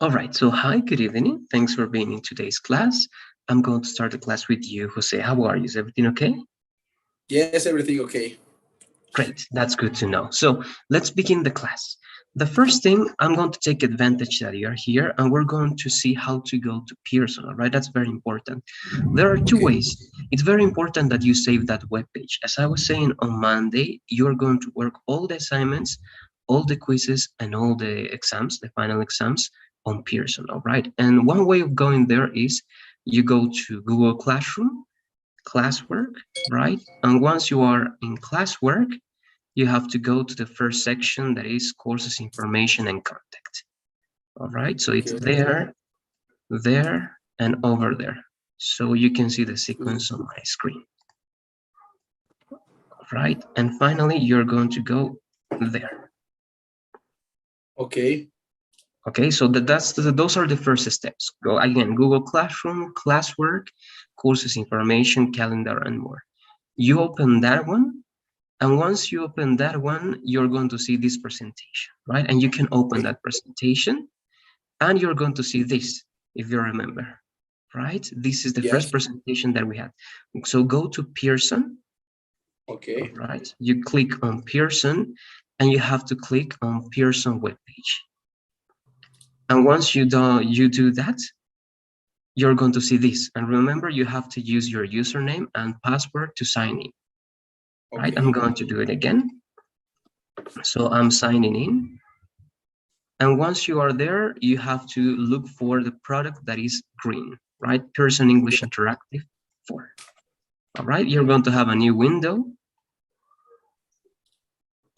All right, so hi, good evening. Thanks for being in today's class. I'm going to start the class with you, Jose. How are you? Is everything okay? Yes, everything okay. Great, that's good to know. So let's begin the class. The first thing, I'm going to take advantage that you're here and we're going to see how to go to Pearson, all right? That's very important. There are two Okay. ways. It's very important that you save that web page. As I was saying on Monday, you're going to work all the assignments, all the quizzes, and all the exams, the final exams on Pearson, all right? And one way of going there is you go to Google Classroom, classwork, right? And once you are in classwork, you have to go to the first section that is courses information and contact. All right, so it's Okay. there, there, and over there. So you can see the sequence on my screen. All right, and finally, you're going to go there. Okay. Okay, so those are the first steps. Go again, Google Classroom, classwork, courses information, calendar, and more. You open that one, and once you open that one, you're going to see this presentation, right? And you can open that presentation and you're going to see this, if you remember, right? This is the first Yes. presentation that we had. So go to Pearson, all Okay. right? You click on Pearson and you have to click on Pearson webpage. And once you do that, you're going to see this. And remember, you have to use your username and password to sign in, right? I'm Okay. going to do it again. So I'm signing in. And once you are there, you have to look for the product that is green, right? Pearson English Yeah. Interactive 4. All right, you're going to have a new window.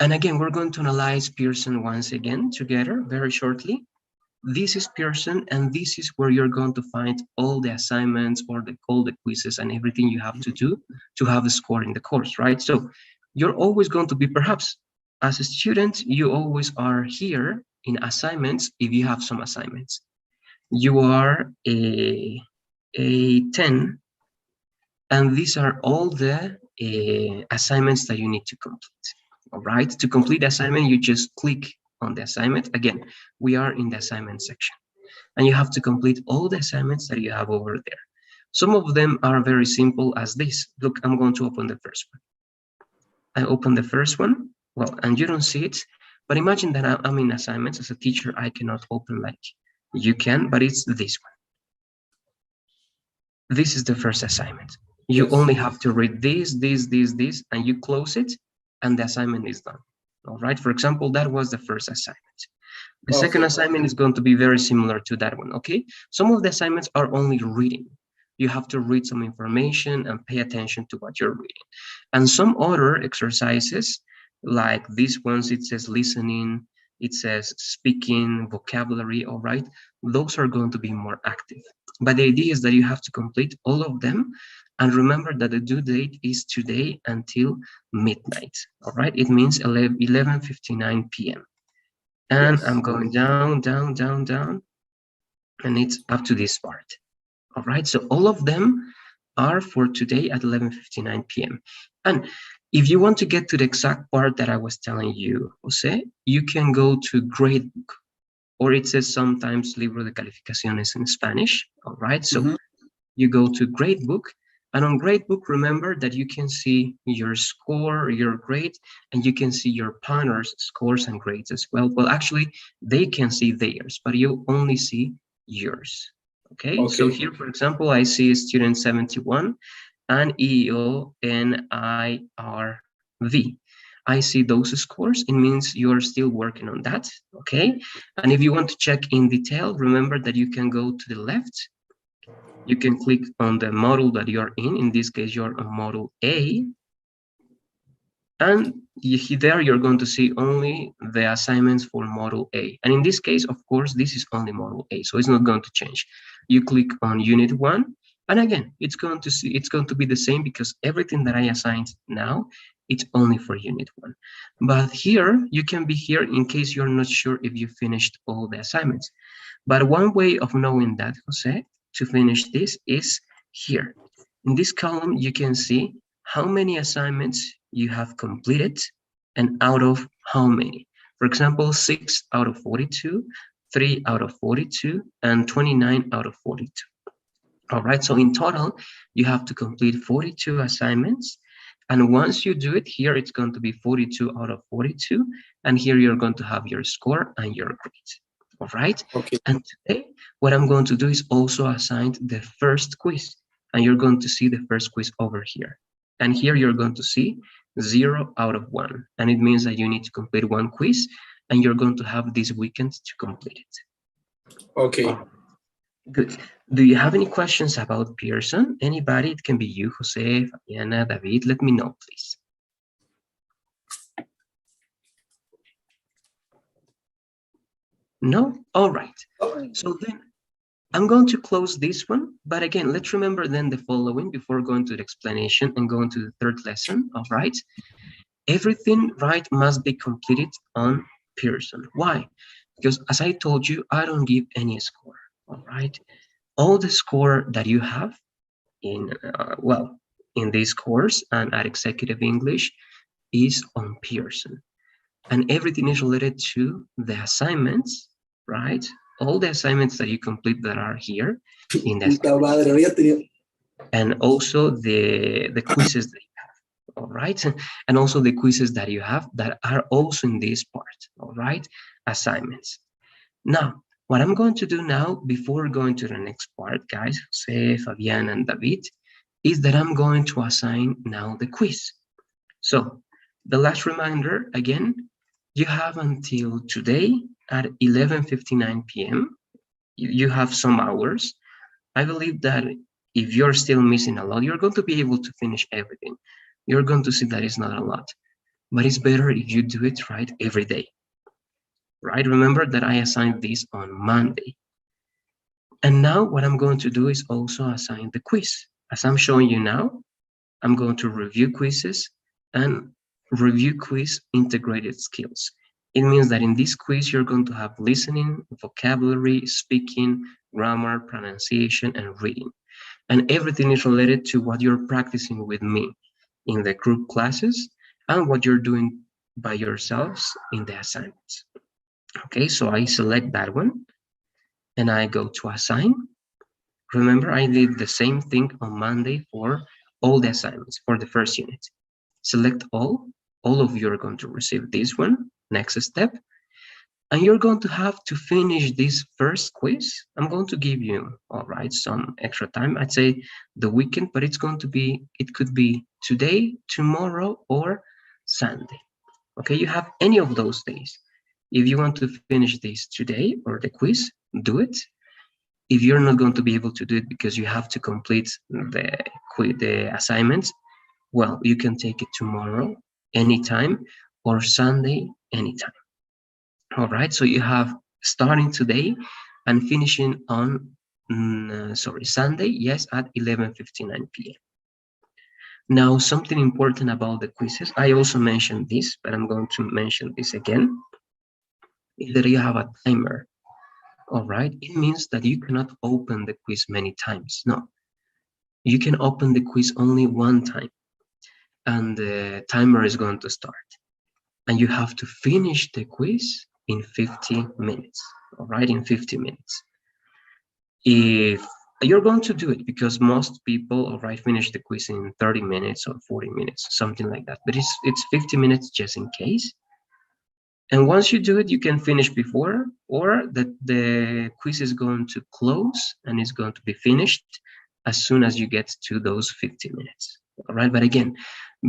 And again, we're going to analyze Pearson once again together very shortly. This is Pearson, and this is where you're going to find all the assignments or all the quizzes and everything you have to do to have a score in the course, right? So you're always going to be, perhaps as a student, you always are here in assignments if you have some assignments. You are a 10, and these are all the assignments that you need to complete. All right, to complete the assignment, you just click on the assignment. Again, we are in the assignment section, and you have to complete all the assignments that you have over there. Some of them are very simple as this. Look, I'm going to open the first one. I open the first one, well, and you don't see it, but imagine that I'm in assignments. As a teacher, I cannot open like you can, but it's this one. This is the first assignment. You Yes. only have to read this, and you close it, and the assignment is done. All right, for example, that was the first assignment. The second Okay. assignment is going to be very similar to that one, okay? Some of the assignments are only reading. You have to read some information and pay attention to what you're reading. And some other exercises, like these ones, it says listening, it says speaking, vocabulary, all right? Those are going to be more active. But the idea is that you have to complete all of them. And remember that the due date is today until midnight, all right? It means 11:59 p.m. And I'm Yes. going down, down, down, down, and it's up to this part. All right, so all of them are for today at 11:59 p.m. And if you want to get to the exact part that I was telling you, Jose, you can go to Gradebook, or it says sometimes Libro de Calificaciones in Spanish. All right, so Mm-hmm. you go to Gradebook, and on Gradebook, remember that you can see your score, your grade, and you can see your partner's scores and grades as well. Well, actually, they can see theirs, but you only see yours. Okay, so Okay. here, for example, I see student 71 and EONIRV. I see those scores. It means you are still working on that. Okay, and if you want to check in detail, remember that you can go to the left. You can click on the module that you're in. In this case, you're on module A. And there you're going to see only the assignments for module A. And in this case, of course, this is only module A, so it's not going to change. You click on unit 1, and again, it's going to be the same because everything that I assigned now, it's only for unit 1. But here, you can be here in case you're not sure if you finished all the assignments. But one way of knowing that, Jose, to finish this is here. In this column, you can see how many assignments you have completed and out of how many. For example, 6 out of 42, 3 out of 42, and 29 out of 42. All right, so in total, you have to complete 42 assignments. And once you do it, here it's going to be 42 out of 42. And here you're going to have your score and your grade. All right. Okay. And today, what I'm going to do is also assign the first quiz. And you're going to see the first quiz over here. And here you're going to see 0 out of 1. And it means that you need to complete one quiz. And you're going to have this weekend to complete it. Okay. Good. Do you have any questions about Pearson? Anybody? It can be you, Jose, Fabiana, David. Let me know, please. No? All right. So then I'm going to close this one. But again, let's remember then the following before going to the explanation and going to the third lesson. All right. Everything, right, must be completed on Pearson. Why? Because as I told you, I don't give any score. All right. All the score that you have in, in this course and at Executive English is on Pearson. And everything is related to the assignments, right? All the assignments that you complete that are here in the and also the quizzes that you have, all right? And also the quizzes that you have that are also in this part, all right? Assignments. Now, what I'm going to do now, before going to the next part, guys, Jose, Fabian, and David, is that I'm going to assign now the quiz. So, the last reminder, again, you have until today at 11:59 p.m. You have some hours. I believe that if you're still missing a lot, you're going to be able to finish everything. You're going to see that it's not a lot, but it's better if you do it right every day. Right? Remember that I assigned this on Monday. And now what I'm going to do is also assign the quiz. As I'm showing you now, I'm going to review quizzes and review quiz integrated skills. It means that in this quiz, you're going to have listening, vocabulary, speaking, grammar, pronunciation, and reading. And everything is related to what you're practicing with me in the group classes and what you're doing by yourselves in the assignments. Okay, so I select that one and I go to assign. Remember, I did the same thing on Monday for all the assignments for the first unit. Select all of you are going to receive this one, next step. And you're going to have to finish this first quiz. I'm going to give you, all right, some extra time. I'd say the weekend, but it's going to be, it could be today, tomorrow, or Sunday. Okay, you have any of those days. If you want to finish this today or the quiz, do it. If you're not going to be able to do it because you have to complete the assignments, well, you can take it tomorrow, anytime, or Sunday, anytime. All right, so you have starting today and finishing on, Sunday, yes, at 11:59 p.m. Now, something important about the quizzes, I also mentioned this, but I'm going to mention this again, is that you have a timer. All right, it means that you cannot open the quiz many times. No, you can open the quiz only one time and the timer is going to start. And you have to finish the quiz in 50 minutes, all right, in 50 minutes. If you're going to do it, because most people, all right, finish the quiz in 30 minutes or 40 minutes, something like that. But it's 50 minutes just in case. And once you do it, you can finish before, or the quiz is going to close and it's going to be finished as soon as you get to those 50 minutes. All right, but again,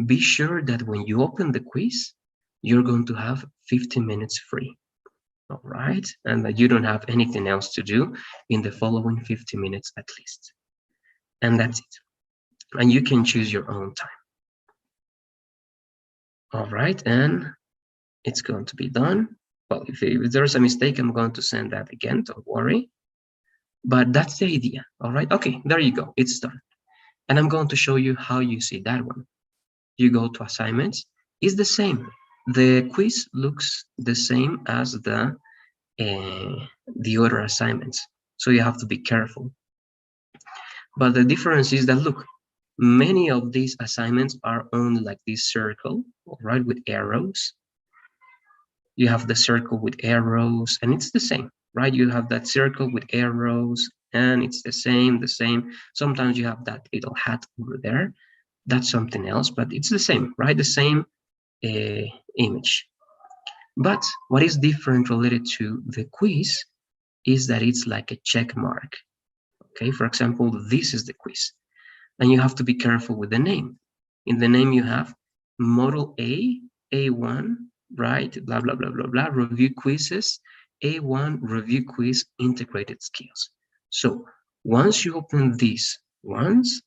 be sure that when you open the quiz, you're going to have 50 minutes free. All right, and that you don't have anything else to do in the following 50 minutes at least. And that's it. And you can choose your own time. All right, and it's going to be done. Well, if there's a mistake, I'm going to send that again, don't worry. But that's the idea, all right? Okay, there you go, it's done. And I'm going to show you how you see that one. You go to assignments, it's the same. The quiz looks the same as the other assignments, so you have to be careful. But the difference is that, look, many of these assignments are only like this circle, all right, with arrows. You have the circle with arrows, and it's the same. right? You have that circle with arrows, and it's the same. Sometimes you have that little hat over there. That's something else, but it's the same, right? The same image. But what is different related to the quiz is that it's like a check mark. Okay, for example, this is the quiz, and you have to be careful with the name. In the name you have Model A, A1, right? Blah, blah, blah, blah, blah, review quizzes, A1 review quiz integrated skills. So once you open this once,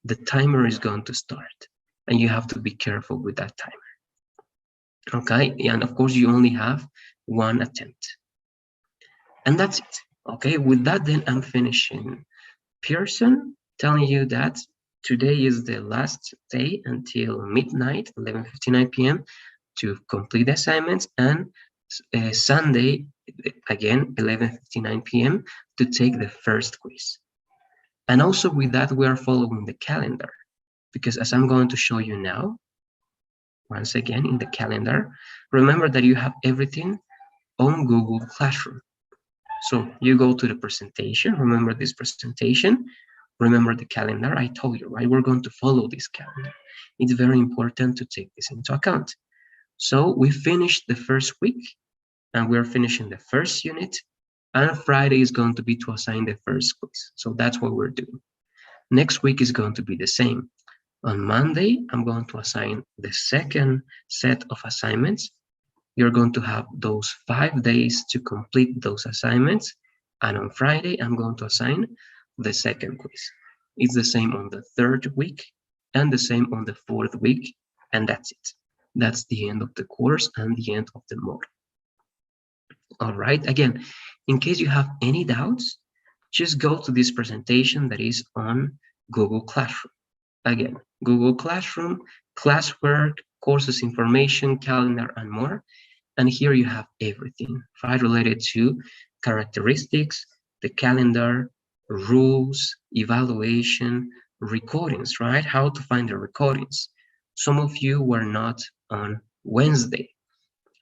the timer is going to start, and you have to be careful with that timer. Okay, and of course you only have one attempt. And that's it. Okay, with that, then I'm finishing Pearson, telling you that today is the last day until midnight, 11:59 p.m. to complete the assignments, and Sunday, again, 11:59 p.m. to take the first quiz. And also with that, we are following the calendar, because as I'm going to show you now, once again in the calendar, remember that you have everything on Google Classroom. So you go to the presentation, remember this presentation, remember the calendar. I told you, right? We're going to follow this calendar. It's very important to take this into account. So we finished the first week, and we're finishing the first unit, and Friday is going to be to assign the first quiz. So that's what we're doing. Next week is going to be the same. On Monday, I'm going to assign the second set of assignments. You're going to have those 5 days to complete those assignments. And on Friday, I'm going to assign the second quiz. It's the same on the third week and the same on the fourth week. And that's it. That's the end of the course and the end of the module. All right. Again, in case you have any doubts, just go to this presentation that is on Google Classroom. Again, Google Classroom, classwork, courses information, calendar, and more. And here you have everything, right, related to characteristics, the calendar, rules, evaluation, recordings, right? How to find the recordings. Some of you were not on Wednesday,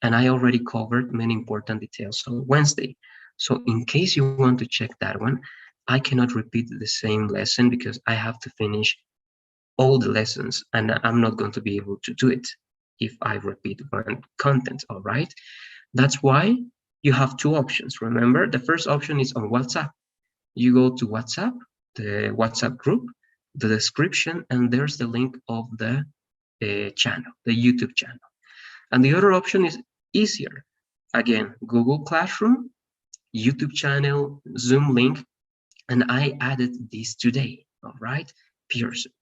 and I already covered many important details on Wednesday. So in case you want to check that one, I cannot repeat the same lesson because I have to finish all the lessons, and I'm not going to be able to do it if I repeat one content, all right? That's why you have two options. Remember, the first option is on WhatsApp. You go to WhatsApp, the WhatsApp group, the description, and there's the link of the channel, the YouTube channel. And the other option is easier. Again, Google Classroom, YouTube channel, Zoom link, and I added this today, all right? Pearson.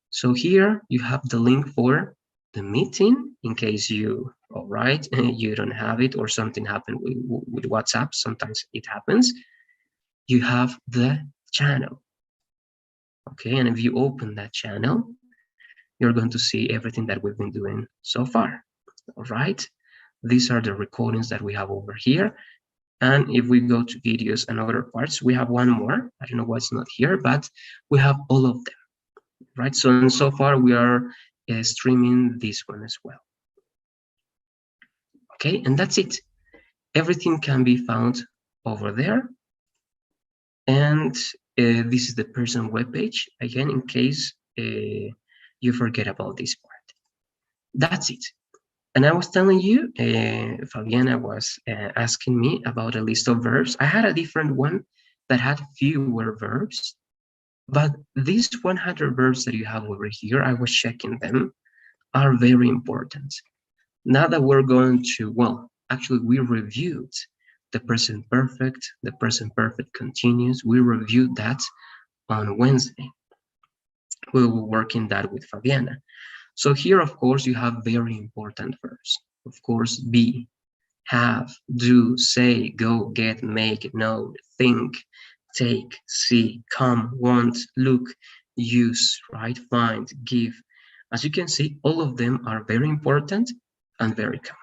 So here you have the link for the meeting in case you, all right, you don't have it or something happened with WhatsApp. Sometimes it happens. You have the channel. Okay, and if you open that channel, you're going to see everything that we've been doing so far. All right, these are the recordings that we have over here. And if we go to videos and other parts, we have one more. I don't know what's not here, but we have all of them. Right, so far we are streaming this one as well. Okay, and that's it. Everything can be found over there. And this is the Pearson webpage, again, in case you forget about this part. That's it. And I was telling you, Fabiana was asking me about a list of verbs. I had a different one that had fewer verbs. But these 100 verbs that you have over here, I was checking them, are very important. Now that we're going to, well, actually we reviewed the present perfect, the present perfect continuous. We reviewed that on Wednesday. We were working that with Fabiana. So here, of course, you have very important verbs. Of course, be, have, do, say, go, get, make, know, think, take, see, come, want, look, use, right, find, give. As you can see, all of them are very important and very common.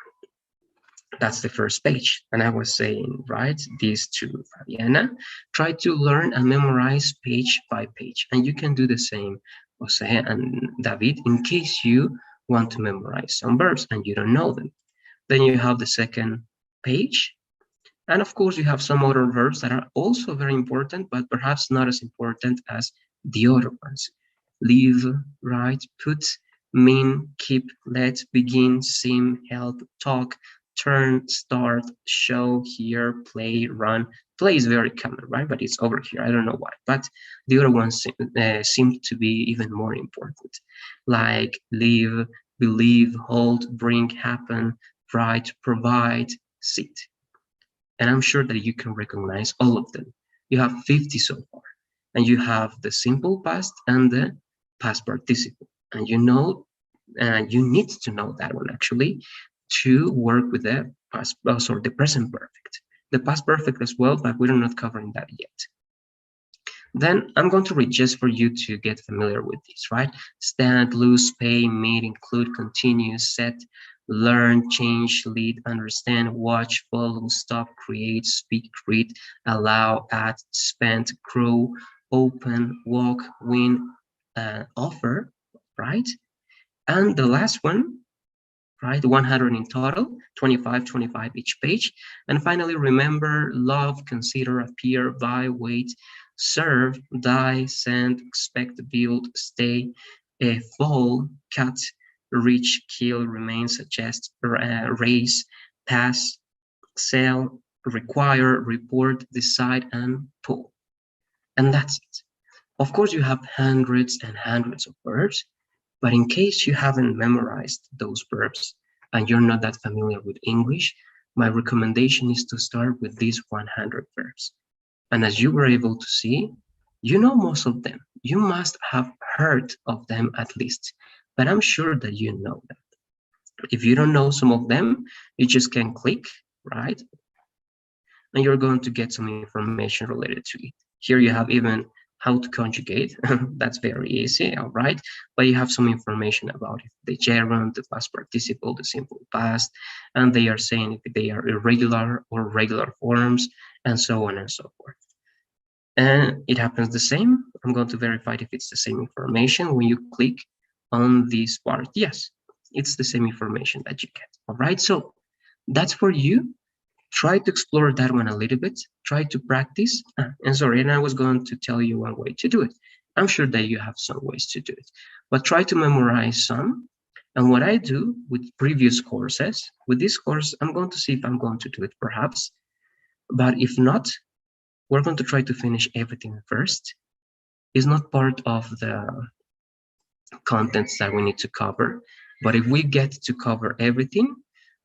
That's the first page. And I was saying, right, this to Fabiana, try to learn and memorize page by page. And you can do the same, Jose and David, in case you want to memorize some verbs and you don't know them. Then you have the second page. And of course, you have some other verbs that are also very important, but perhaps not as important as the other ones. Live, write, put, mean, keep, let, begin, seem, help, talk, turn, start, show, hear, play, run. Play is very common, right? But it's over here. I don't know why. But the other ones seem to be even more important, like live, believe, hold, bring, happen, write, provide, sit. And I'm sure that you can recognize all of them. You have 50 so far, and you have the simple past and the past participle. And you know, you need to know that one actually to work with the past, sorry, the present perfect. The past perfect as well, but we're not covering that yet. Then I'm going to read just for you to get familiar with this, right? Stand, lose, pay, meet, include, continue, set, learn, change, lead, understand, watch, follow, stop, create, speak, read, allow, add, spend, grow, open, walk, win, offer, right? And the last one, right? 100 in total, 25, 25 each page. And finally, remember, love, consider, appear, buy, wait, serve, die, send, expect, build, stay, fall, cut, reach, kill, remain, suggest, raise, pass, sell, require, report, decide, and pull. And that's it. Of course, you have hundreds and hundreds of verbs, but in case you haven't memorized those verbs and you're not that familiar with English, my recommendation is to start with these 100 verbs. And as you were able to see, you know most of them. You must have heard of them at least, but I'm sure that you know them. If you don't know some of them, you just can click, right? And you're going to get some information related to it. Here you have even how to conjugate. That's very easy, all right? But you have some information about it. The gerund, the past participle, the simple past, and they are saying if they are irregular or regular forms, and so on and so forth. And it happens the same. I'm going to verify if it's the same information when you click on this part. Yes, it's the same information that you get, all right? So that's for you. Try to explore that one a little bit, try to practice. And sorry, and I was going to tell you one way to do it. I'm sure that you have some ways to do it, but try to memorize some. And what I do with previous courses, with this course, I'm going to see if I'm going to do it perhaps, but if not, we're going to try to finish everything first. It's not part of the contents that we need to cover, but if we get to cover everything,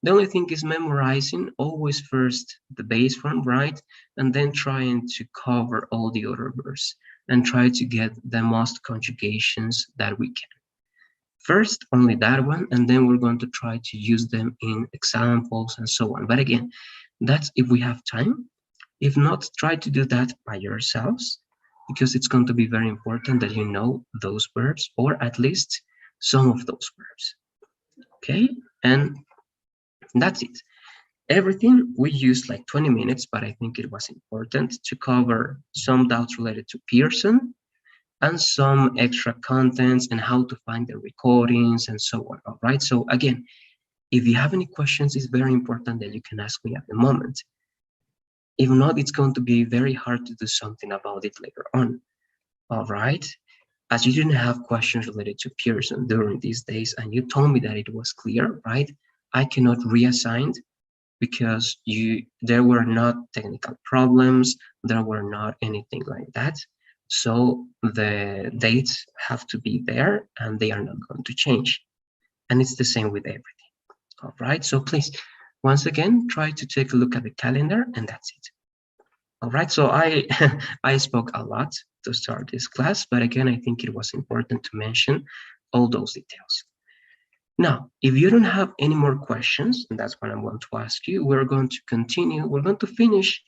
the only thing is memorizing always first the base form, right? And then trying to cover all the other verbs and try to get the most conjugations that we can. First, only that one, and then we're going to try to use them in examples and so on. But again, that's if we have time. If not, try to do that by yourselves because it's going to be very important that you know those verbs or at least some of those verbs. Okay, and that's it. Everything we used like 20 minutes, but I think it was important to cover some doubts related to Pearson and some extra contents and how to find the recordings and so on. All right. So again, if you have any questions, it's very important that you can ask me at the moment. If not, it's going to be very hard to do something about it later on. All right. As you didn't have questions related to Pearson during these days, and you told me that it was clear, right? I cannot reassign because there were not technical problems, there were not anything like that. So the dates have to be there and they are not going to change. And it's the same with everything. All right. So please, once again, try to take a look at the calendar and that's it. All right. So I I spoke a lot to start this class, but again, I think it was important to mention all those details. Now, if you don't have any more questions, and that's what I'm going to ask you, we're going to continue. We're going to finish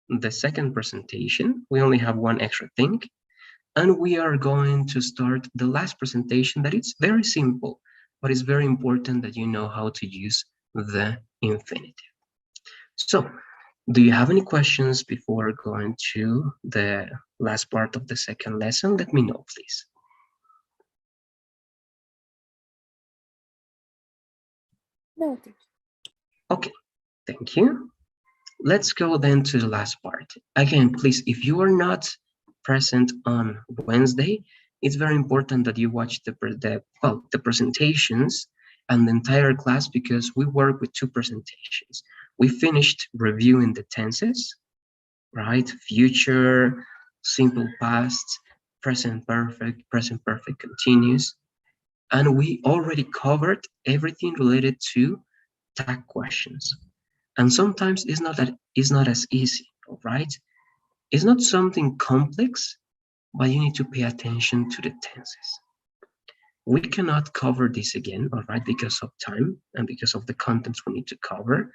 the second presentation. We only have one extra thing, and we are going to start the last presentation that it's very simple, but it's very important that you know how to use the infinitive. So, do you have any questions before going to the last part of the second lesson? Let me know, please. No. Okay, thank you. Let's go then to the last part. Again, please, if you are not present on Wednesday, it's very important that you watch the presentations and the entire class, because we work with two presentations. We finished reviewing the tenses, right? Future, simple past, present perfect continuous. And we already covered everything related to tag questions. And sometimes it's not as easy, all right? It's not something complex, but you need to pay attention to the tenses. We cannot cover this again, all right, because of time and because of the contents we need to cover.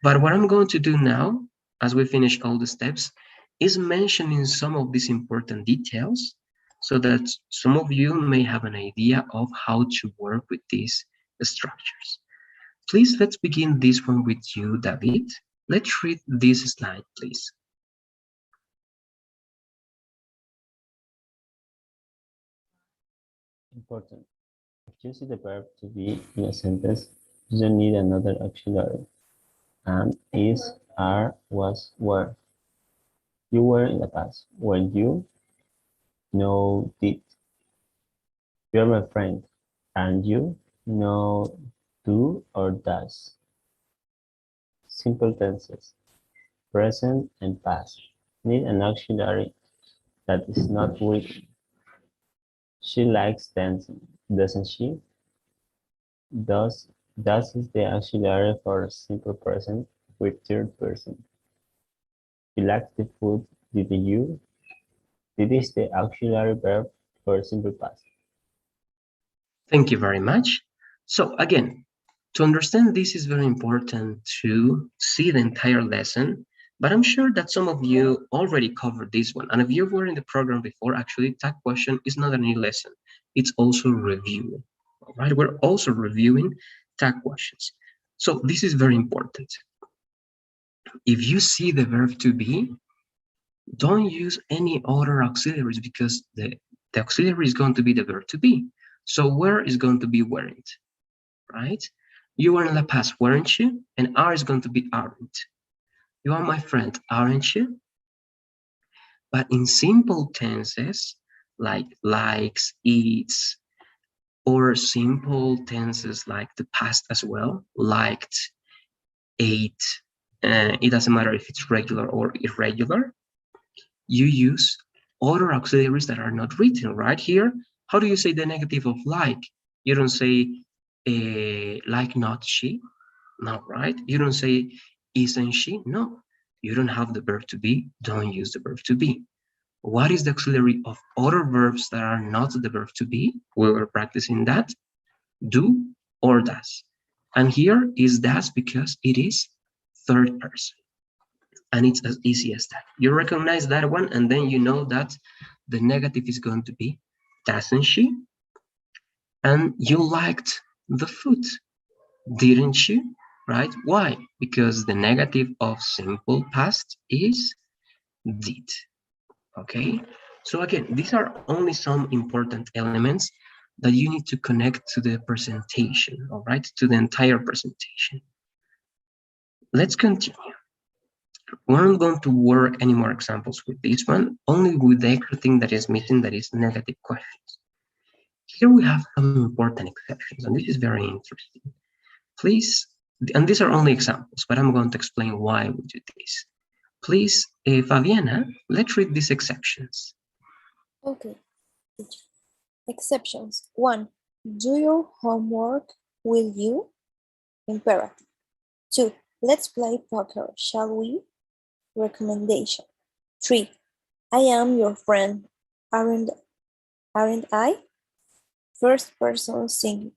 But what I'm going to do now, as we finish all the steps, is mentioning some of these important details so that some of you may have an idea of how to work with these structures. Please, let's begin this one with you, David. Let's read this slide, please. Important. If you see the verb to be in a sentence, you don't need another auxiliary. Am, is, are, was, were. You were in the past. Were you? No, did. You're my friend. And you? No, do or does. Simple tenses. Present and past. Need an auxiliary that is not written. She likes dancing, doesn't she? Does is the auxiliary for simple present with third person. You like the food, didn't you? Did is the auxiliary verb for simple past. Thank you very much. So again, to understand this is very important to see the entire lesson, but I'm sure that some of you already covered this one. And if you were in the program before, actually, tag question is not a new lesson. It's also reviewing, all right? We're also reviewing tag questions. So this is very important. If you see the verb to be, don't use any other auxiliaries, because the auxiliary is going to be the verb to be. So where is going to be weren't, right? You were in the past, weren't you? And are is going to be aren't. You are my friend, aren't you? But in simple tenses, like likes, eats, or simple tenses like the past as well, liked, ate, it doesn't matter if it's regular or irregular, you use other auxiliaries that are not written right here. How do you say the negative of like? You don't say like not she, no, right? You don't say isn't she, no. You don't have the verb to be, don't use the verb to be. What is the auxiliary of other verbs that are not the verb to be? We were practicing that, do or does. And here is does because it is third person. And it's as easy as that. You recognize that one, and then you know that the negative is going to be doesn't she? And you liked the food, didn't you? Right? Why? Because the negative of simple past is did. Okay? So again, these are only some important elements that you need to connect to the presentation, all right? To the entire presentation. Let's continue. We're not going to work any more examples with this one, only with the extra thing that is missing, that is negative questions. Here we have some important exceptions, and this is very interesting. Please, and these are only examples, but I'm going to explain why we do this. Please, Fabiana, let's read these exceptions. Okay. Exceptions. 1. Do your homework, will you? Imperative. 2. Let's play poker, shall we? Recommendation. 3. I am your friend, aren't I? First person singular.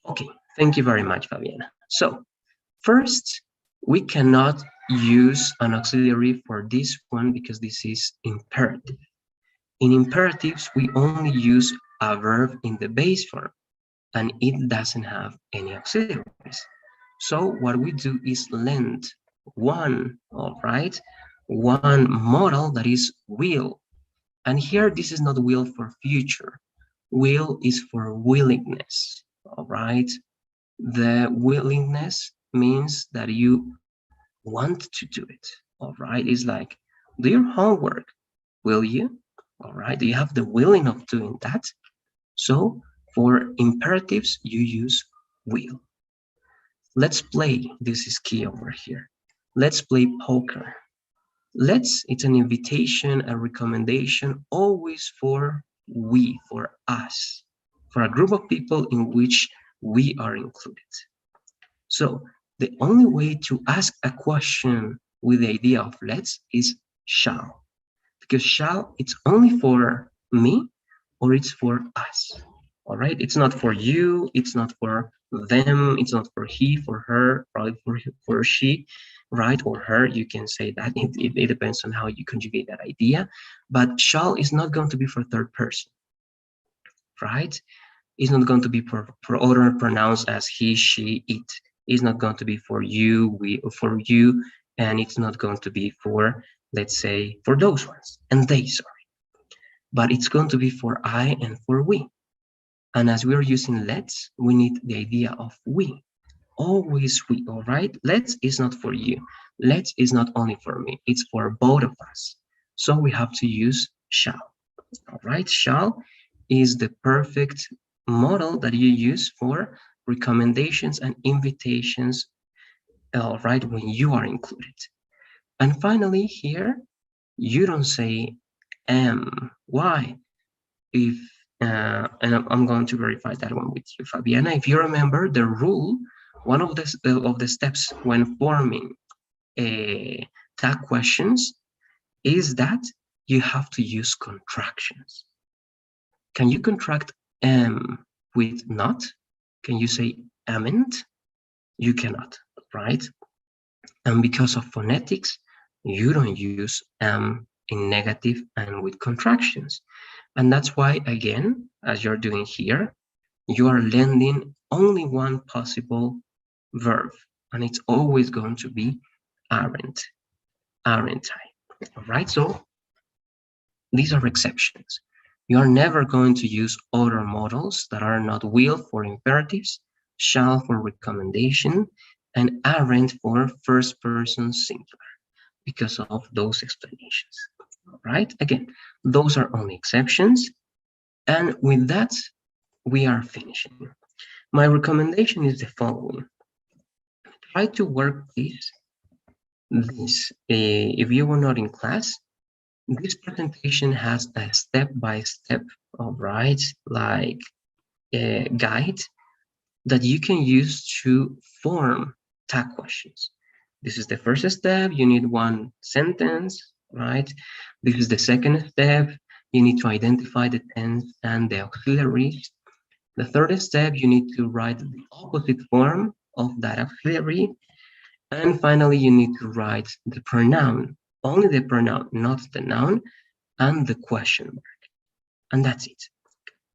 Okay, thank you very much, Fabiana. So, first, we cannot use an auxiliary for this one because this is imperative. In imperatives, we only use a verb in the base form, and it doesn't have any auxiliaries. So what we do is lend one, all right, one modal that is will. And here, this is not will for future. Will is for willingness, all right? The willingness means that you want to do it. All right, it's like, do your homework, will you? All right, do you have the willing of doing that? So for imperatives, you use will. Let's play. This is key over here. Let's play poker. Let's, it's an invitation, a recommendation, always for we, for us, for a group of people in which we are included. So the only way to ask a question with the idea of let's is shall, because shall, it's only for me or it's for us. All right, it's not for you, it's not for them, it's not for he, for her, probably for she, right, or her. You can say that. It depends on how you conjugate that idea, but shall is not going to be for third person, right? It's not going to be for other pronouns as he, she, it. It's not going to be for you, we, for you, and it's not going to be for, let's say, for those ones, and they, sorry. But it's going to be for I and for we. And as we're using let's, we need the idea of we. Always we, all right? Let's is not for you. Let's is not only for me, it's for both of us. So we have to use shall, all right? Shall is the perfect model that you use for recommendations and invitations, all right, when you are included. And finally here, you don't say am. Why? If and I'm going to verify that one with you, Fabiana. If you remember the rule, one of the steps when forming tag questions is that you have to use contractions. Can you contract am with not? Can you say amn't? You cannot, right? And because of phonetics, you don't use am in negative and with contractions. And that's why, again, as you're doing here, you are lending only one possible verb, and it's always going to be aren't, aren't I? All right, so these are exceptions. You are never going to use other models that are not will for imperatives, shall for recommendation, and aren't for first person singular because of those explanations. All right, again, those are only exceptions. And with that, we are finishing. My recommendation is the following. Try to work this. If you were not in class, this presentation has a step-by-step, all right, like a guide that you can use to form tag questions. This is the first step. You need one sentence, right? This is the second step. You need to identify the tense and the auxiliaries. The third step, you need to write the opposite form of that auxiliary. And finally, you need to write the pronoun, only the pronoun, not the noun, and the question mark. And that's it.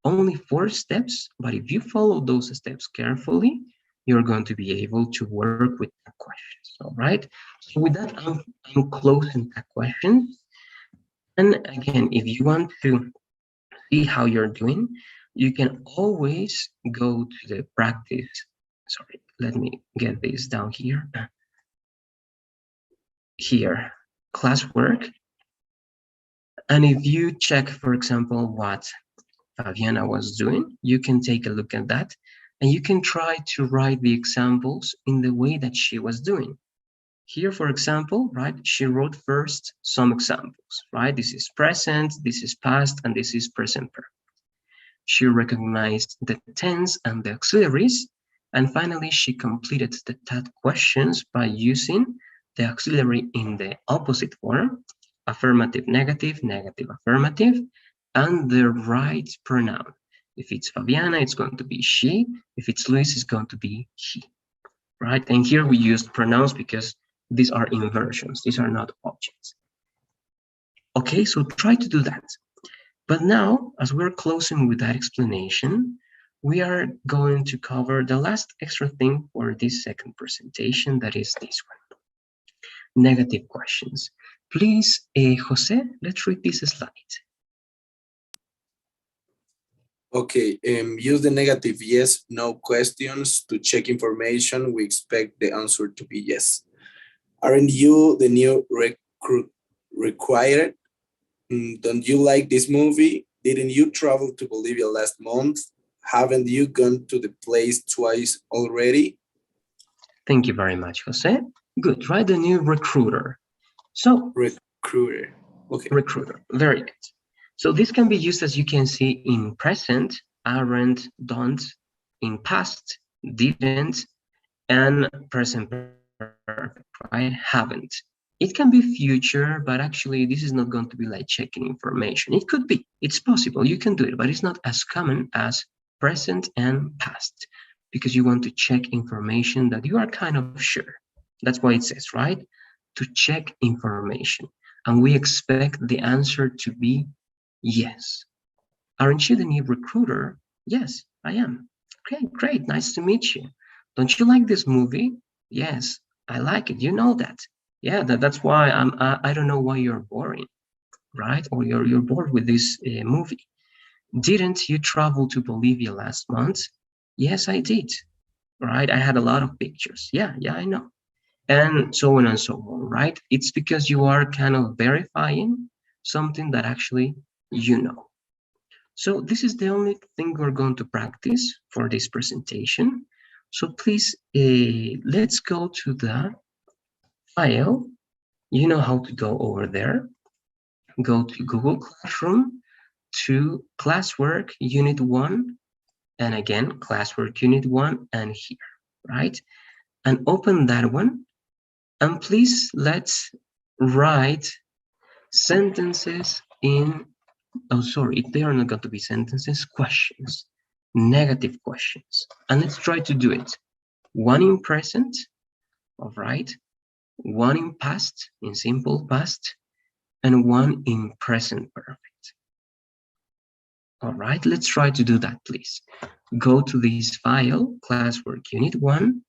Only 4 steps, but if you follow those steps carefully, you're going to be able to work with tag questions, all right? So with that, I'm closing tag questions. And again, if you want to see how you're doing, you can always go to the practice. Sorry, let me get this down here. Here, classwork. And if you check, for example, what Fabiana was doing, you can take a look at that and you can try to write the examples in the way that she was doing. Here, for example, right, she wrote first some examples, right? This is present, this is past, and this is present perfect. She recognized the tense and the auxiliaries, and finally she completed the tag questions by using the auxiliary in the opposite form, affirmative, negative, negative, affirmative, and the right pronoun. If it's Fabiana, it's going to be she. If it's Luis, it's going to be he, right? And here we used pronouns because these are inversions. These are not objects. Okay, so try to do that. But now, as we're closing with that explanation, we are going to cover the last extra thing for this second presentation, that is this one. Negative questions. Please, Jose, let's read this slide. Okay, use the negative yes, no questions to check information. We expect the answer to be yes. Aren't you the new recruit required? Don't you like this movie? Didn't you travel to Bolivia last month? Haven't you gone to the place twice already? Thank you very much, Jose. Good, right? The new recruiter. So, Recruiter. Okay. recruiter, very good. So this can be used, as you can see, in present, aren't, don't, in past, didn't, and present perfect, right? Haven't. It can be future, but actually this is not going to be like checking information. It could be, it's possible, you can do it, but it's not as common as present and past, because you want to check information that you are kind of sure. That's why it says, right? To check information. And we expect the answer to be yes. Aren't you the new recruiter? Yes, I am. Okay, great, nice to meet you. Don't you like this movie? Yes, I like it. You know that. Yeah, that's why I don't know why you're boring, right? Or you're bored with this movie. Didn't you travel to Bolivia last month? Yes, I did. Right? I had a lot of pictures. Yeah, I know. And so on and so on, right? It's because you are kind of verifying something that actually you know. So this is the only thing we're going to practice for this presentation. So please, let's go to the file. You know how to go over there. Go to Google Classroom, to Classwork Unit 1, and again, Classwork Unit 1, and here, right? And open that one. And please, let's write sentences in, oh, sorry, they are not going to be sentences, questions, negative questions. And let's try to do it. One in present, all right, one in past, in simple past, and one in present perfect. All right, let's try to do that, please. Go to this file, Classwork Unit 1,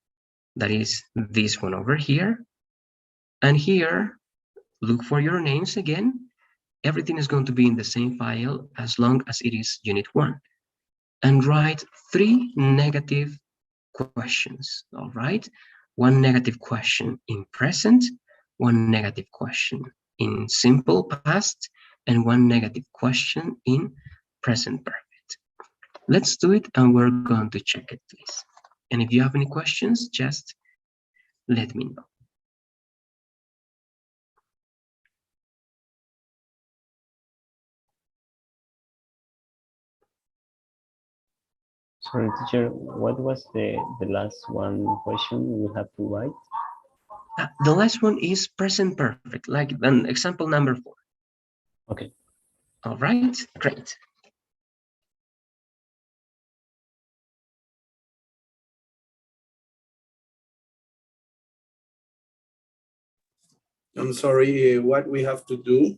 that is this one over here. And here, look for your names again. Everything is going to be in the same file as long as it is Unit 1. And write 3 negative questions, all right? One negative question in present, one negative question in simple past, and one negative question in present perfect. Let's do it, and we're going to check it, please. And if you have any questions, just let me know. Sorry, teacher, what was the last one question we have to write? The last one is present perfect, like an example number 4. Okay. All right, great. I'm sorry, what we have to do?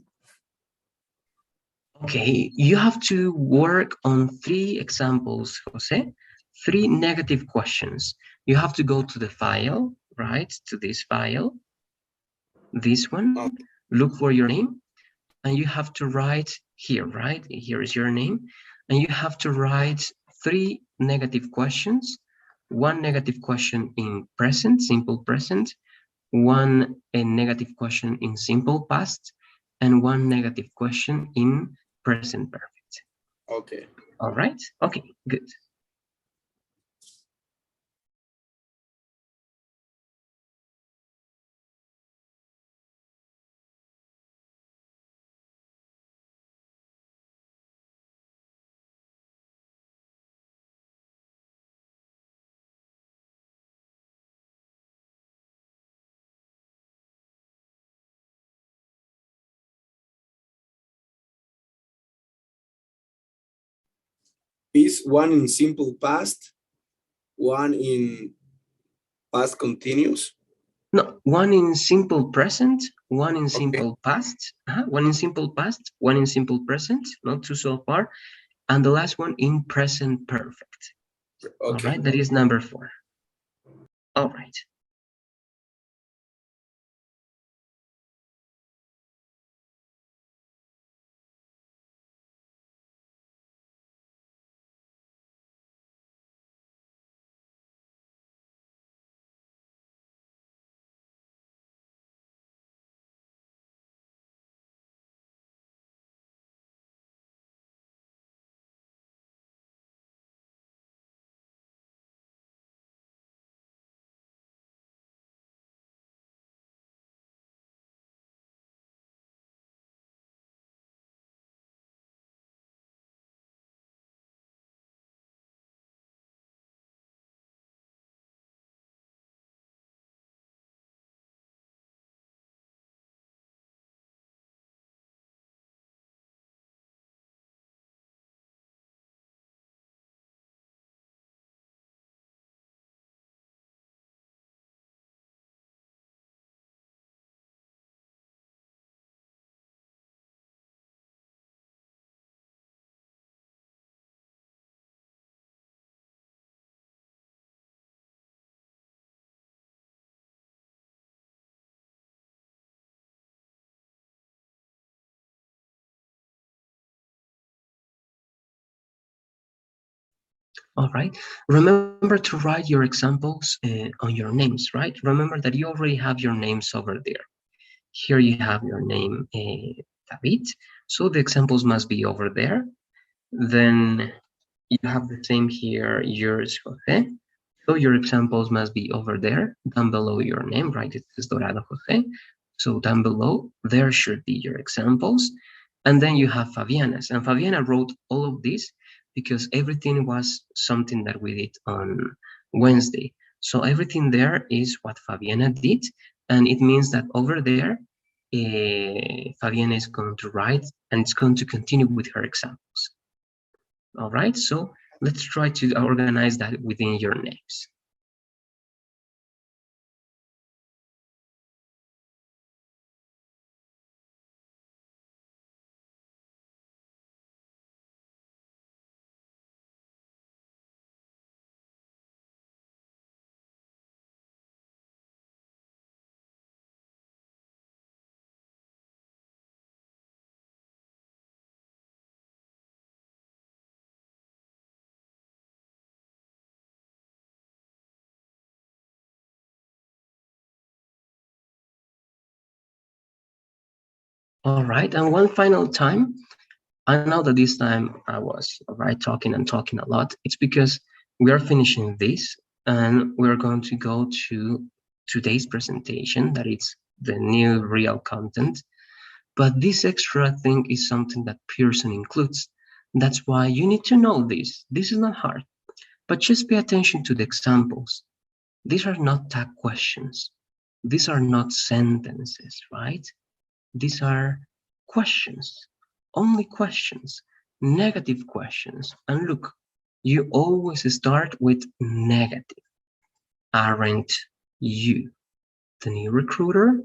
Okay, you have to work on 3 examples, Jose. 3 negative questions. You have to go to the file, right? To this file, this one, Okay. look for your name, and you have to write here, right? Here is your name, and you have to write 3 negative questions. 1 negative question in present, simple present, 1 negative question in simple past, and 1 negative question in present perfect. Okay. All right. Okay, good. Is one in simple past, one in past continuous? No, 1 in simple present, 1 in Okay. simple past, 1 in simple past, 1 in simple present, not too so far, and the last one in present perfect. Okay. All right, that is number 4. All right. All right. Remember to write your examples on your names, right? Remember that you already have your names over there. Here you have your name, David. So the examples must be over there. Then you have the same here, yours, Jose. So your examples must be over there, down below your name, right? It says Dorado Jose. So down below, there should be your examples. And then you have Fabiana's. And Fabiana wrote all of this because everything was something that we did on Wednesday. So everything there is what Fabiana did. And it means that over there, Fabiana is going to write and it's going to continue with her examples. All right, so let's try to organize that within your names. All right, and one final time, I know that this time I was talking and talking a lot. It's because we are finishing this and we're going to go to today's presentation, that it's the new real content. But this extra thing is something that Pearson includes. That's why you need to know this. This is not hard, but just pay attention to the examples. These are not tag questions. These are not sentences, right? These are questions, only questions, negative questions. And look, you always start with negative. Aren't you the new recruiter?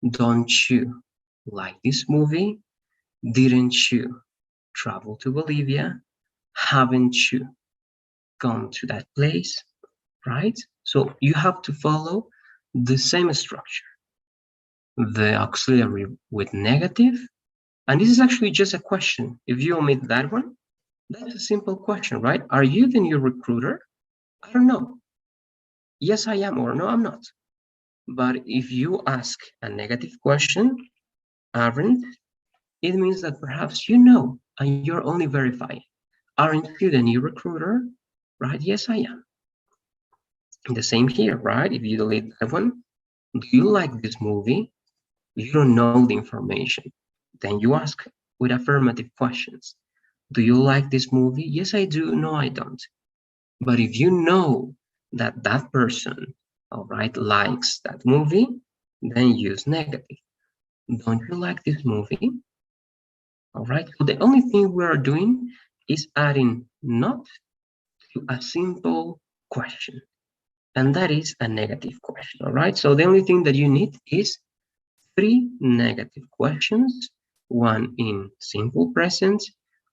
Don't you like this movie? Didn't you travel to Bolivia? Haven't you gone to that place? Right? So you have to follow the same structure. The auxiliary with negative. And this is actually just a question. If you omit that one, that's a simple question, right? Are you the new recruiter? I don't know. Yes, I am, or no, I'm not. But if you ask a negative question, aren't, it means that perhaps you know and you're only verifying. Aren't you the new recruiter? Right? Yes, I am. And the same here, right? If you delete that one, do you like this movie? You don't know the information. Then you ask with affirmative questions. Do you like this movie? Yes, I do. No, I don't. But if you know that that person, all right, likes that movie, then use negative. Don't you like this movie? All right. So the only thing we are doing is adding not to a simple question. And that is a negative question. All right. So the only thing that you need is 3 negative questions, one in simple present,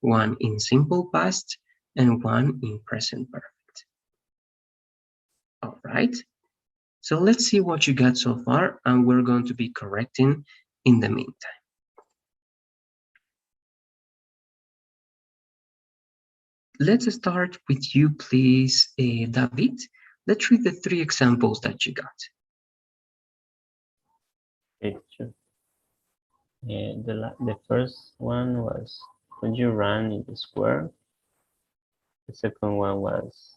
one in simple past, and one in present perfect. All right. So let's see what you got so far, and we're going to be correcting in the meantime. Let's start with you, please, David. Let's read the 3 examples that you got. Okay, sure. The first one was, when you ran in the square. The second one was,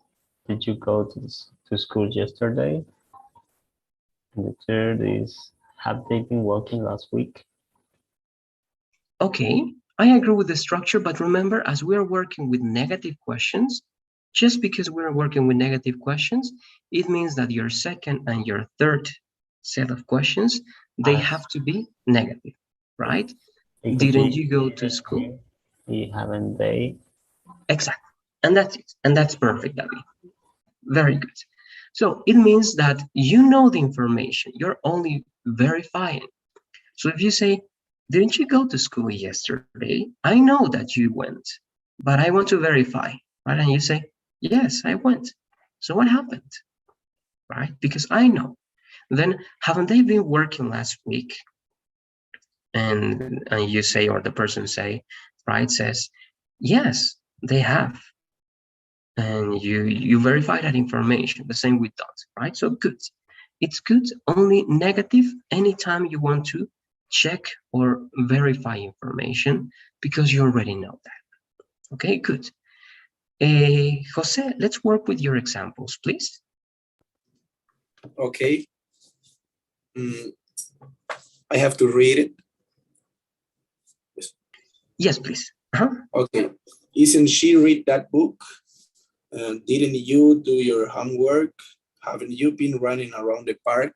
did you go to school yesterday? And the third is, have they been working last week? Okay, I agree with the structure, but remember, as we are working with negative questions, just because we're working with negative questions, it means that your second and your third set of questions, they have to be negative, right? Didn't you go to school? Haven't they? Exactly. And that's it. And that's perfect, David. Very good. So it means that you know the information. You're only verifying. So if you say, didn't you go to school yesterday? I know that you went, but I want to verify, right? And you say, yes, I went. So what happened, right? Because I know. Then haven't they been working last week? And you say, or the person say, right, says, yes, they have. and you verify that information. The same with don't, right? So good. It's good only negative anytime you want to check or verify information because you already know that. Okay, good. Jose, let's work with your examples, please. Okay. I have to read it. Yes, please. Okay. Isn't she read that book? Didn't you do your homework? Haven't you been running around the park?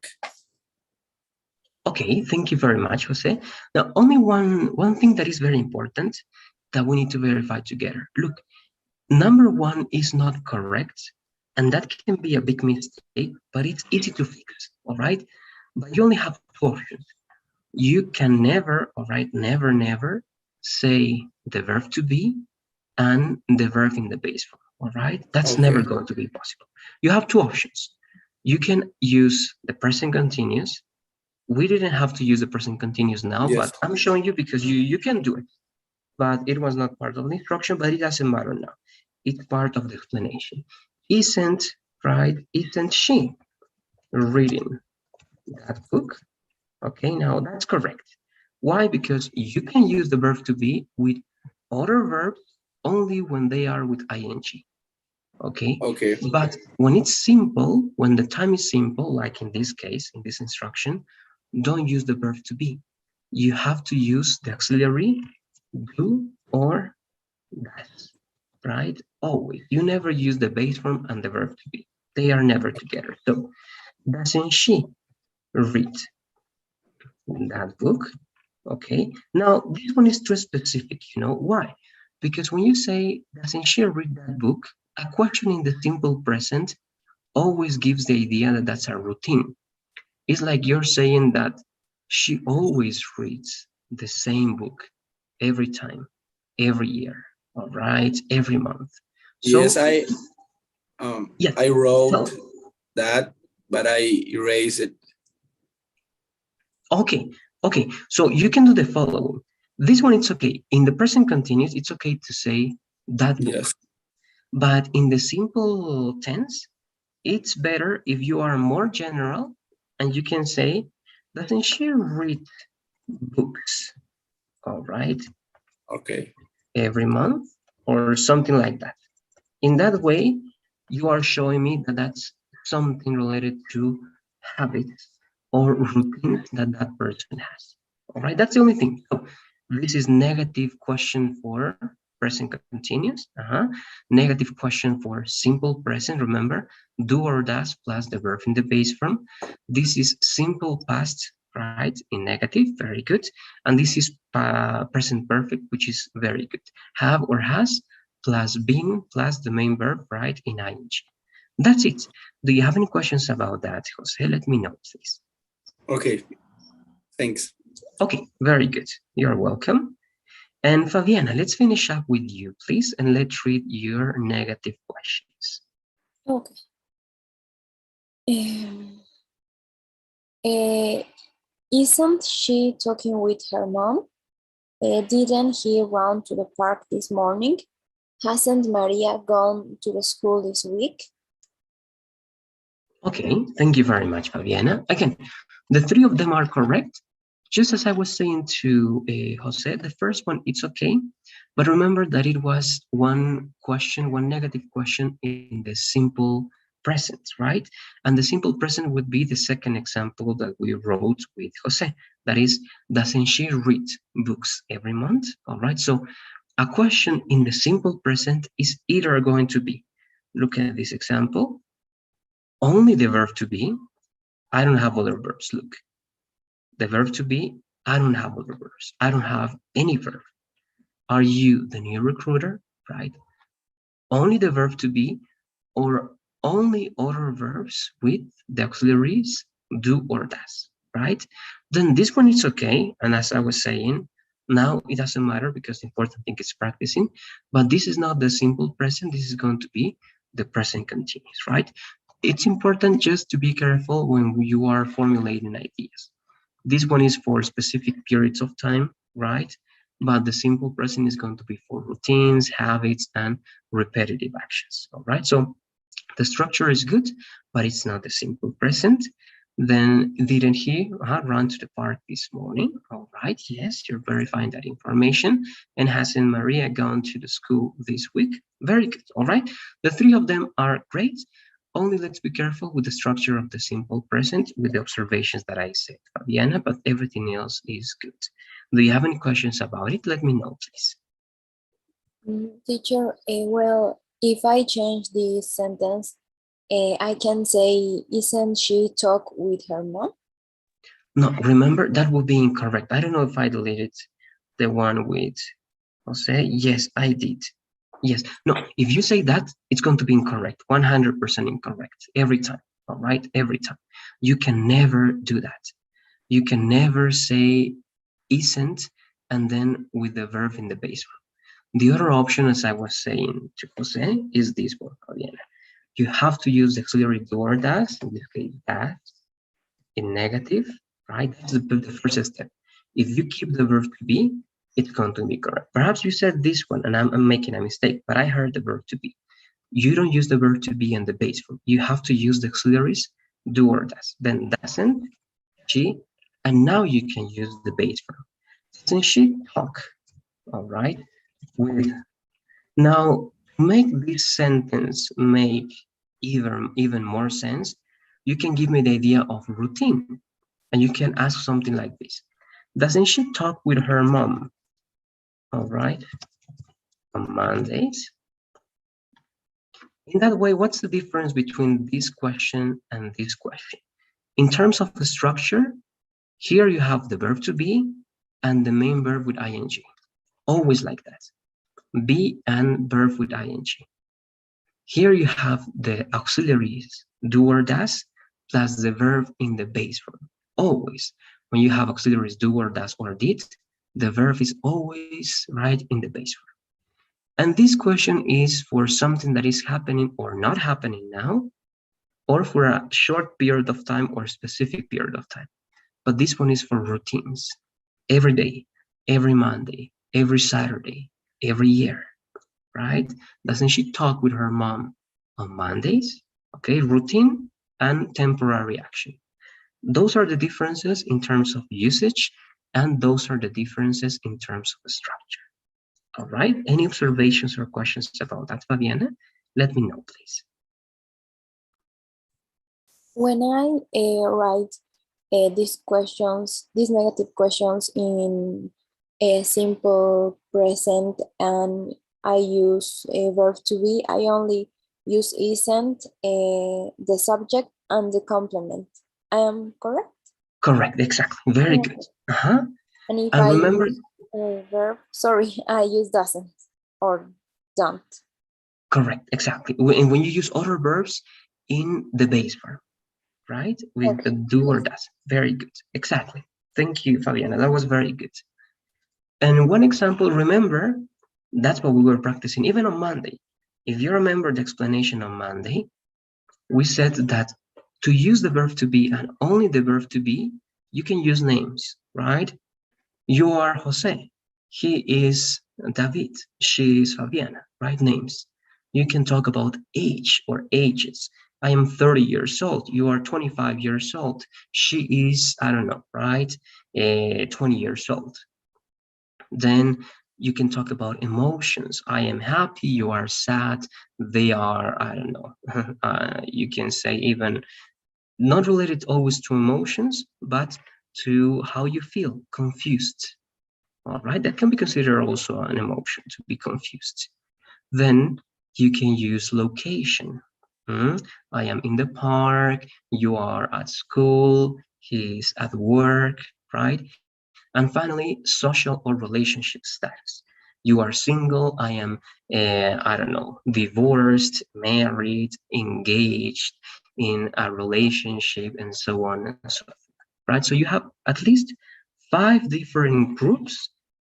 Okay, thank you very much, Jose. Now, only one thing that is very important that we need to verify together. Look, number one is not correct, and that can be a big mistake, but it's easy to fix, all right? But you only have two options. You can never, all right, never say the verb to be and the verb in the base form, all right? That's Okay. never going to be possible. You have two options. You can use the present continuous. We didn't have to use the present continuous now, Yes. but I'm showing you because you can do it. But it was not part of the instruction, but it doesn't matter now. It's part of the explanation. Isn't, right, isn't she reading that book? Okay, now that's correct. Why? Because you can use the verb to be with other verbs only when they are with ing. Okay? Okay. But when it's simple, when the time is simple, like in this case, in this instruction, don't use the verb to be. You have to use the auxiliary do or does, right? Always. You never use the base form and the verb to be. They are never together. So, doesn't she read that book? Okay. Now, this one is too specific. You know why? Because when you say, doesn't she read that book? A question in the simple present always gives the idea that that's a routine. It's like you're saying that she always reads the same book every time, every year, all right, every month. So, yes, yes, I wrote so, that, but I erased it. okay. So you can do the following. This one, it's okay. In the present continuous, it's okay to say that book. Yes. But in the simple tense, it's better if you are more general and you can say, doesn't she read books? All right. Okay. Every month or something like that. In that way, you are showing me that that's something related to habits or routines that that person has. All right, that's the only thing. So this is negative question for present continuous. Negative question for simple present. Remember, do or does plus the verb in the base form. This is simple past, right, in negative, very good. And this is present perfect, which is very good. Have or has plus been plus the main verb, right, in ing. That's it. Do you have any questions about that, Jose? Let me know, please. Okay. Thanks. Okay, very good. You're welcome. And Fabiana, let's finish up with you, please, and let's read your negative questions. Okay. Isn't she talking with her mom? Didn't he run to the park this morning? Hasn't Maria gone to the school this week? Okay, thank you very much, Fabiana. Again, the three of them are correct. Just as I was saying to Jose, the first one, it's okay. But remember that it was one question, one negative question in the simple present, right? And the simple present would be the second example that we wrote with Jose. That is, doesn't she read books every month? All right, so a question in the simple present is either going to be, look at this example, only the verb to be. I don't have other verbs, look. The verb to be, I don't have other verbs. I don't have any verb. Are you the new recruiter, right? Only the verb to be, or only other verbs with the auxiliaries do or does, right? Then this one is okay. And as I was saying, now it doesn't matter because the important thing is practicing, but this is not the simple present. This is going to be the present continuous, right? It's important just to be careful when you are formulating ideas. This one is for specific periods of time, right? But the simple present is going to be for routines, habits, and repetitive actions. All right, so the structure is good, but it's not the simple present. Then, didn't he run to the park this morning? All right, yes, you're verifying that information. And hasn't Maria gone to the school this week? Very good. All right, the three of them are great. Only let's be careful with the structure of the simple present with the observations that I said, Fabiana, but everything else is good. Do you have any questions about it? Let me know, please. Teacher, well, if I change this sentence, I can say, isn't she talk with her mom? No, remember, that would be incorrect. I don't know if I deleted the one with Jose. Yes, I did. Yes. No, if you say that, it's going to be incorrect. 100% incorrect. Every time. All right? Every time. You can never do that. You can never say isn't and then with the verb in the base form. The other option, as I was saying to Jose, is this one, Fabiana. You have to use the auxiliary do or does, in this case, that, in negative, right? That's the first step. If you keep the verb to be, it's going to be correct. Perhaps you said this one and I'm making a mistake, but I heard the verb to be. You don't use the verb to be in the base form. You have to use the auxiliaries do or does. Then doesn't she, and now you can use the base form. Doesn't she talk? All right. With now, to make this sentence make even more sense, you can give me the idea of routine, and you can ask something like this: doesn't she talk with her mom? All right, on Mondays. In that way, what's the difference between this question and this question? In terms of the structure, here you have the verb to be and the main verb with ing. Always like that. Be and verb with ing. Here you have the auxiliaries do or does plus the verb in the base form. Always, when you have auxiliaries do or does or did, the verb is always right in the base form. And this question is for something that is happening or not happening now, or for a short period of time or specific period of time. But this one is for routines. Every day, every Monday, every Saturday, every year, right? Doesn't she talk with her mom on Mondays? Okay, routine and temporary action. Those are the differences in terms of usage, and those are the differences in terms of structure. All right, any observations or questions about that, Fabiana? Let me know, please. When I write these negative questions in a simple present and I use a verb to be, I only use isn't, the subject and the complement. I am correct? Correct, exactly, very good. And if And I remember, use a verb, sorry, I use doesn't or don't. correct, exactly. When you use other verbs in the base verb, right? With Okay. the do or does. Very good. Exactly. Thank you, Fabiana. That was very good. And one example, remember, that's what we were practicing even on Monday. If you remember the explanation on Monday, we said that to use the verb to be and only the verb to be, you can use names, right? You are Jose. He is David. She is Fabiana, right? Names. You can talk about age or ages. I am 30 years old. You are 25 years old. She is, I don't know, right? 20 years old. Then you can talk about emotions. I am happy. You are sad. They are, I don't know. You can say even not related always to emotions, but to how you feel, confused. All right, that can be considered also an emotion, to be confused. Then you can use location. I am in the park, you are at school, he's at work, right? And finally, social or relationship status. You are single, I am, I don't know, divorced, married, engaged, in a relationship, and so on and so forth, right? So you have at least 5 different groups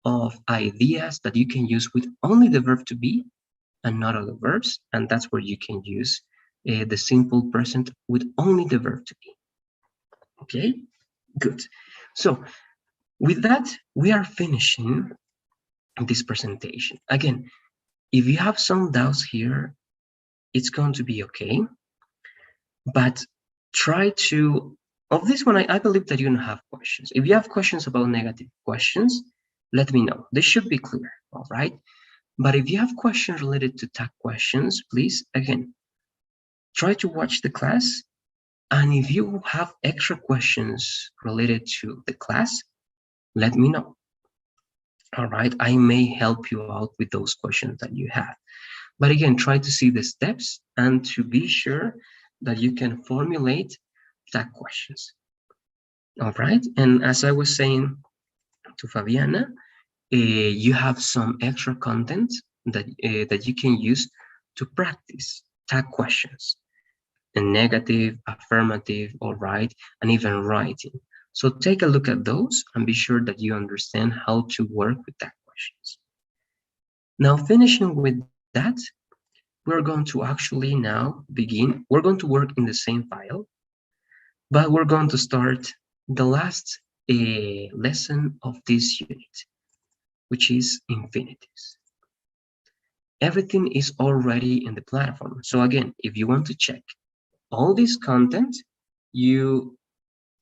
of ideas that you can use with only the verb to be and not other verbs, and that's where you can use the simple present with only the verb to be. Okay, good. So with that, we are finishing this presentation. Again, If you have some doubts here, it's going to be okay. But try to, of this one, I believe that you don't have questions. If you have questions about negative questions, let me know. They should be clear, all right? But if you have questions related to tag questions, please, again, try to watch the class. And if you have extra questions related to the class, let me know. All right, I may help you out with those questions that you have. But again, try to see the steps and to be sure that you can formulate tag questions. All right, and as I was saying to Fabiana, you have some extra content that that you can use to practice tag questions, and negative, affirmative, all right, and even writing. So take a look at those and be sure that you understand how to work with tag questions. Now, finishing with that, we're going to actually now begin. We're going to work in the same file, but we're going to start the last lesson of this unit, which is infinitives. Everything is already in the platform. So again, if you want to check all this content, you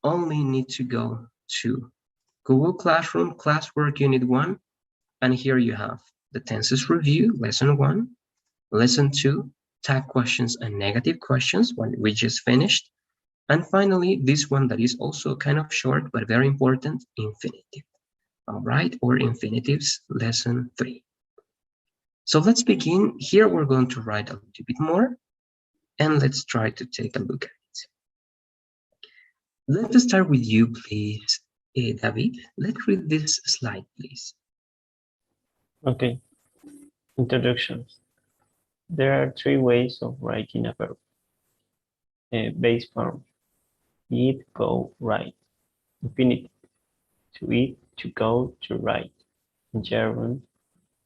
only need to go to Google Classroom, Classwork Unit 1, and here you have the tenses review, lesson 1, lesson 2, tag questions and negative questions, one we just finished, and finally this one that is also kind of short but very important, infinitive, all right, or infinitives, lesson 3. So let's begin. Here we're going to write a little bit more, and let's try to take a look at it. Let's start with you, please, David. Let's read this slide, please. Okay. Introductions. There are 3 ways of writing a verb. Base form: eat, go, write. Infinitive: to eat, to go, to write. Gerund: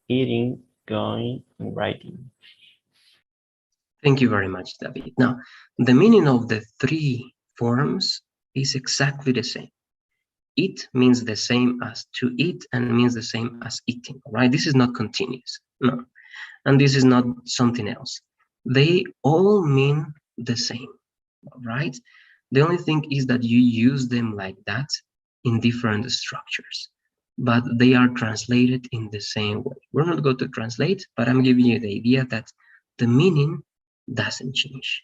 eating, going, and writing. Thank you very much, David. Now, the meaning of the 3 forms is exactly the same. Eat means the same as to eat and means the same as eating, right? This is not continuous, no. And this is not something else. They all mean the same, right? The only thing is that you use them like that in different structures, but they are translated in the same way. We're not going to translate, but I'm giving you the idea that the meaning doesn't change,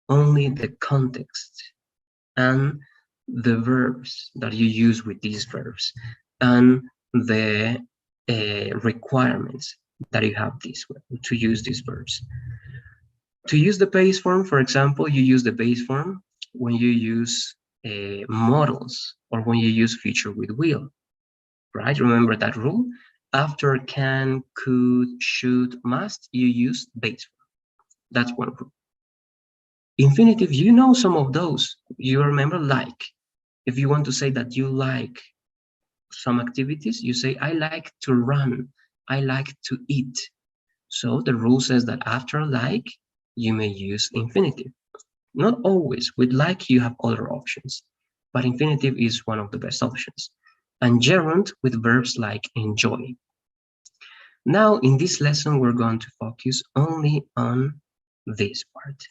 only the context and the verbs that you use with these verbs and the requirements that you have this way to use these verbs. To use the base form, for example, you use the base form when you use modals or when you use future with will, right? Remember that rule? After can, could, should, must, you use base form. That's one rule. Infinitive, you know some of those. You remember like. If you want to say that you like some activities, you say, I like to run, I like to eat. So the rule says that after like, you may use infinitive. Not always. With like, you have other options, but infinitive is one of the best options. And gerund with verbs like enjoy. Now, in this lesson, we're going to focus only on this part,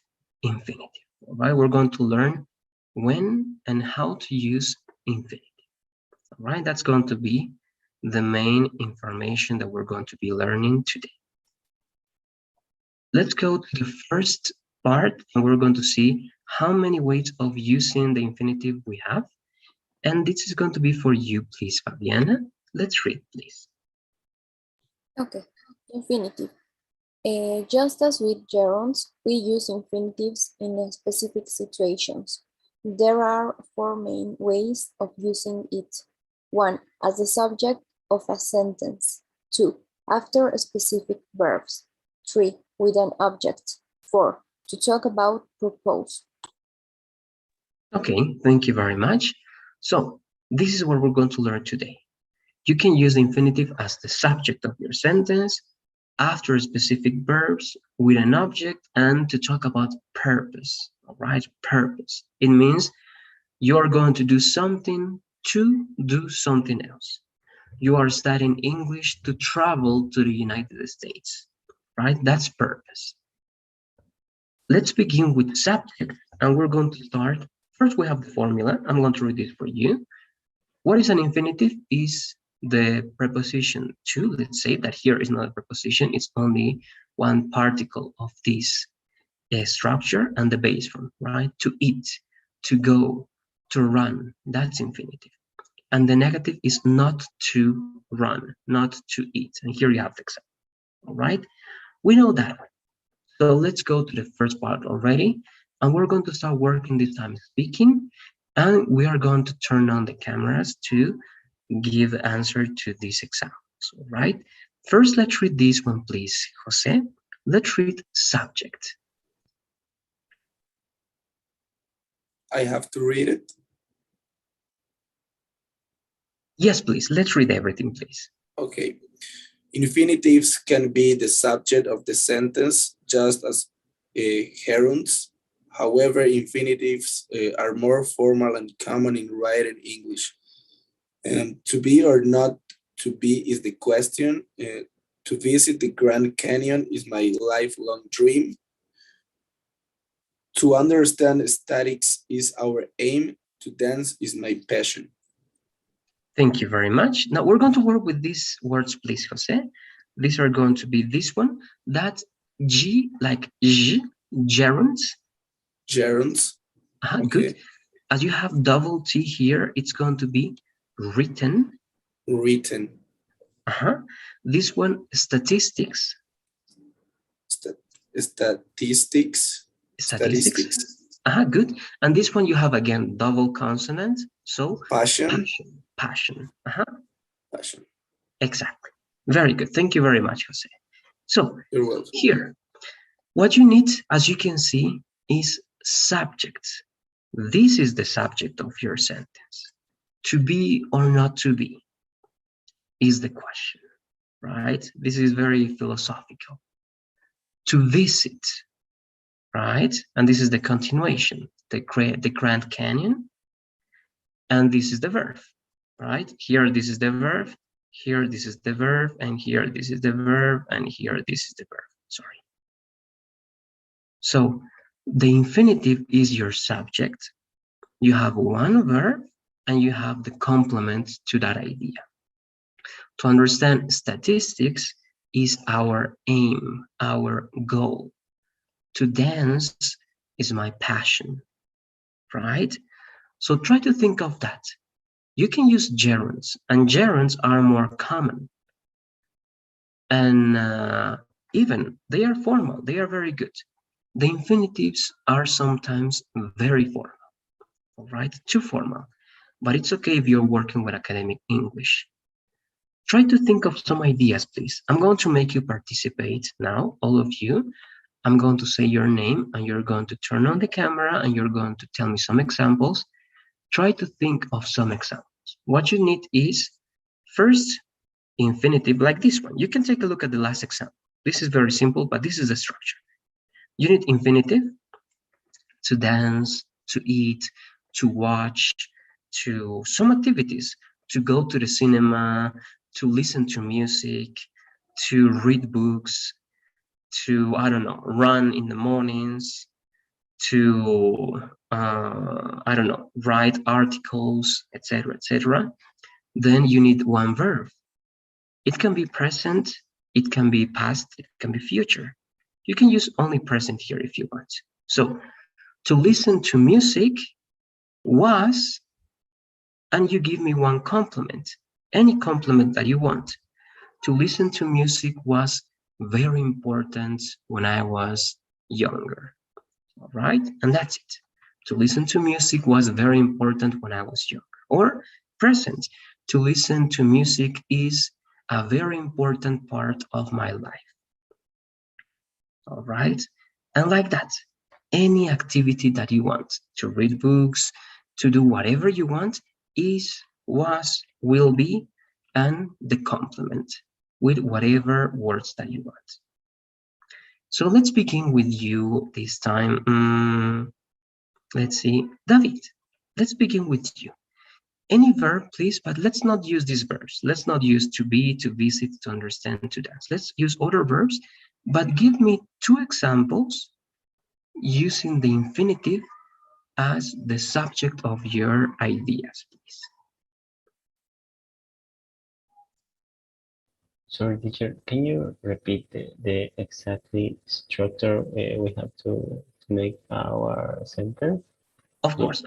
infinitive. All right, we're going to learn when and how to use infinitive. All right, that's going to be the main information that we're going to be learning today. Let's go to the first part, and we're going to see how many ways of using the infinitive we have. And this is going to be for you, please, Fabiana. Let's read, please. Okay, infinitive. Just as with gerunds, we use infinitives in specific situations. There are 4 main ways of using it. 1, as the subject of a sentence. 2, after specific verbs. 3, with an object. 4, to talk about, propose. Okay, thank you very much. So this is what we're going to learn today. You can use the infinitive as the subject of your sentence, after specific verbs, with an object, and to talk about purpose, all right? Purpose. It means you are going to do something to do something else. You are studying English to travel to the United States. right? That's purpose. Let's begin with subject, and we're going to start. First, we have the formula. I'm going to read it for you. What is an infinitive? Is the preposition to. Let's say that here is not a preposition, it's only one particle of this structure and the base form, right? To eat, to go, to run, that's infinitive. And the negative is not to run, not to eat. And here you have the example, all right? We know that one. So let's go to the first part already. And we're going to start working this time speaking. And we are going to turn on the cameras to give the answer to these examples, all right? First, let's read this one, please, Jose. Let's read subject. I have to read it. Yes, please. Let's read everything, please. Okay. Infinitives can be the subject of the sentence, just as gerunds. However, infinitives are more formal and common in written English. To be or not to be is the question. To visit the Grand Canyon is my lifelong dream. To understand statics is our aim. To dance is my passion. Thank you very much. Now we're going to work with these words, please, Jose. These are going to be this one. That G, like G, gerunds. Gerunds. Okay. Good. As you have double T here, it's going to be written. Written. This one, statistics. Statistics. Good. And this one you have again double consonant. So passion. Passion. Passion. Exactly. Very good. Thank you very much, Jose. So you're welcome. Here, what you need, as you can see, is subject. This is the subject of your sentence. To be or not to be is the question, right? This is very philosophical. To visit, right? And this is the continuation, the Grand Canyon. And this is the verb, right? Here, this is the verb. Here, this is the verb. And here, this is the verb. And here, this is the verb. Sorry. So the infinitive is your subject. You have one verb and you have the complement to that idea. To understand statistics is our aim, our goal. To dance is my passion, right? So try to think of that. You can use gerunds, and gerunds are more common. And even they are formal, they are very good. The infinitives are sometimes very formal, all right? Too formal, but it's okay if you're working with academic English. Try to think of some ideas, please. I'm going to make you participate now, all of you. I'm going to say your name and you're going to turn on the camera and you're going to tell me some examples. Try to think of some examples. What you need is first infinitive like this one. You can take a look at the last example. This is very simple, but this is the structure. You need infinitive to dance, to eat, to watch, to some activities, to go to the cinema, to listen to music, to read books, to, I don't know, run in the mornings, to, I don't know, write articles, etc., etc. Then you need one verb. It can be present, it can be past, it can be future. You can use only present here if you want. So to listen to music was, and you give me one complement, any complement that you want. To listen to music was very important when I was younger, all right? And that's it. To listen to music was very important when I was younger. Or present, to listen to music is a very important part of my life, all right? And like that, any activity that you want, to read books, to do whatever you want, is, was, will be, and the complement with whatever words that you want. So let's begin with you this time. Let's see, David, let's begin with you. Any verb, please, but let's not use these verbs. Let's not use to be, to visit, to understand, to dance. Let's use other verbs but give me two examples using the infinitive as the subject of your ideas, please. Sorry, teacher, can you repeat the exactly structure we have to make our sentence? Of course,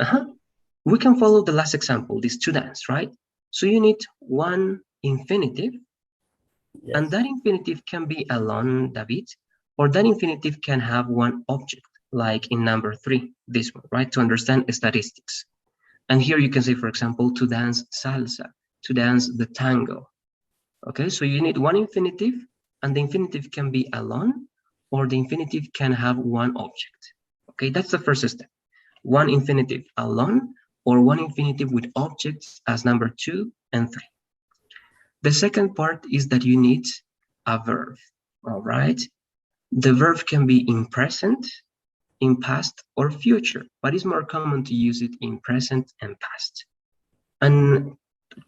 we can follow the last example, this to dance, right? So you need one infinitive, Yes. and that infinitive can be alone, David, or that infinitive can have one object, like in number 3, this one, right? To understand statistics. And here you can say, for example, to dance salsa, to dance the tango. Okay, so you need one infinitive, and the infinitive can be alone, or the infinitive can have one object. Okay, that's the first step. One infinitive alone, or one infinitive with objects as number 2 and 3. The second part is that you need a verb, all right? The verb can be in present, in past, or future, but it's more common to use it in present and past. And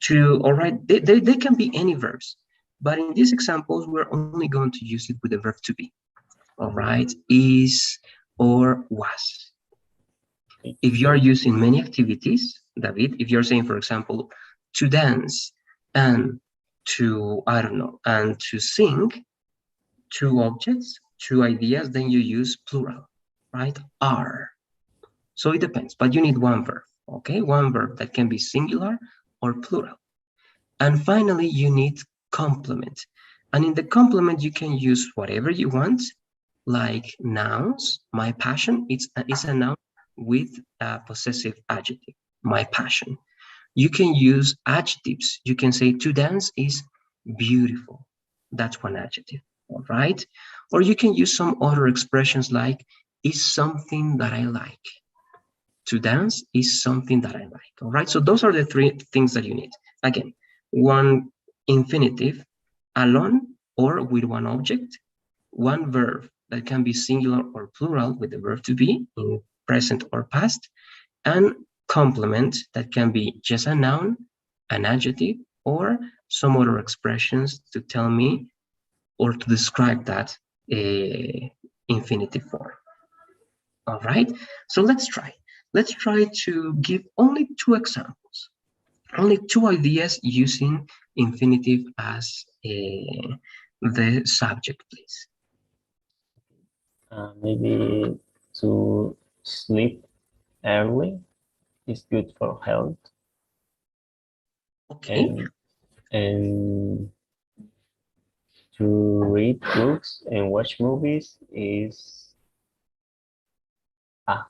all right, they can be any verbs, but in these examples, we're only going to use it with the verb to be, all right? Is or was. If you are using many activities, David, if you're saying, for example, to dance and to, I don't know, and to sing, two objects, two ideas, then you use plural, right? Are. So it depends, but you need one verb, okay? One verb that can be singular or plural. And finally, you need complement. And in the complement, you can use whatever you want, like nouns. My passion, it's a noun with a possessive adjective, my passion. You can use adjectives. You can say to dance is beautiful. That's one adjective, all right? Or you can use some other expressions like is something that I like. To dance is something that I like, all right? So those are the three things that you need. Again, one infinitive alone or with one object, one verb that can be singular or plural with the verb to be in present or past, and complement that can be just a noun, an adjective, or some other expressions to tell me or to describe that infinitive form. All right, so let's try. Let's try to give only two examples, only two ideas using infinitive as the subject, please. Maybe to sleep early is good for health. Okay. And to read books and watch movies is a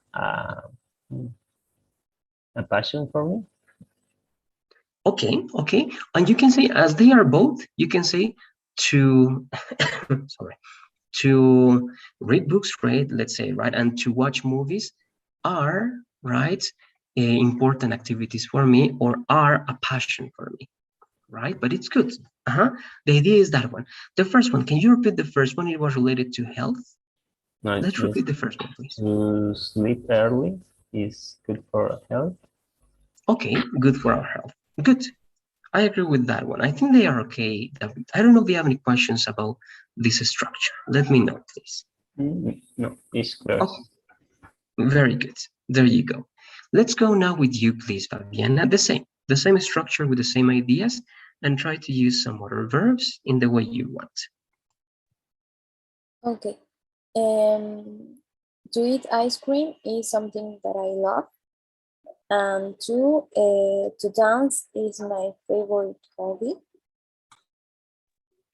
passion for me. Okay, okay. And you can say, as they are both, you can say to, sorry, to read books, right? Let's say, right? And to watch movies are, right, important activities for me or are a passion for me, right? But it's good. The idea is that one. The first one, can you repeat the first one? It was related to health. No, Let's repeat the first one, please. To sleep early is good for health. Okay, good for our health. Good. I agree with that one. I think they are okay. I don't know if you have any questions about this structure. Let me know, please. No, it's clear. Oh, very good. There you go. Let's go now with you, please, Fabiana. The same structure with the same ideas, and try to use some other verbs in the way you want. Okay. To eat ice cream is something that I love. And to dance is my favorite hobby.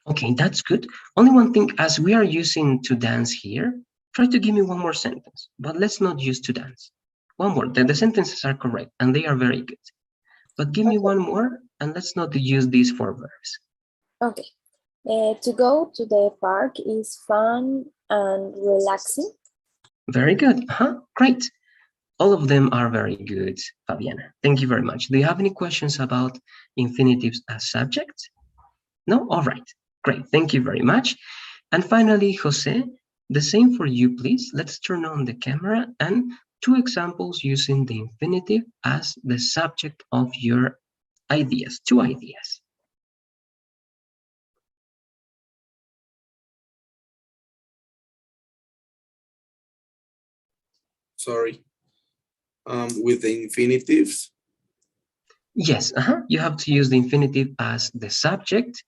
Okay, that's good. Only one thing, as we are using to dance here, try to give me one more sentence, but let's not use to dance. One more. The sentences are correct, and they are very good. But give me one more, and let's not use these four verbs. Okay. To go to the park is fun and relaxing. Very good. Great. All of them are very good, Fabiana. Thank you very much. Do you have any questions about infinitives as subjects? No? All right. Great. Thank you very much. And finally, Jose, the same for you, please. Let's turn on the camera and two examples using the infinitive as the subject of your ideas, two ideas. sorry, with the infinitives. Yes, you have to use the infinitive as the subject,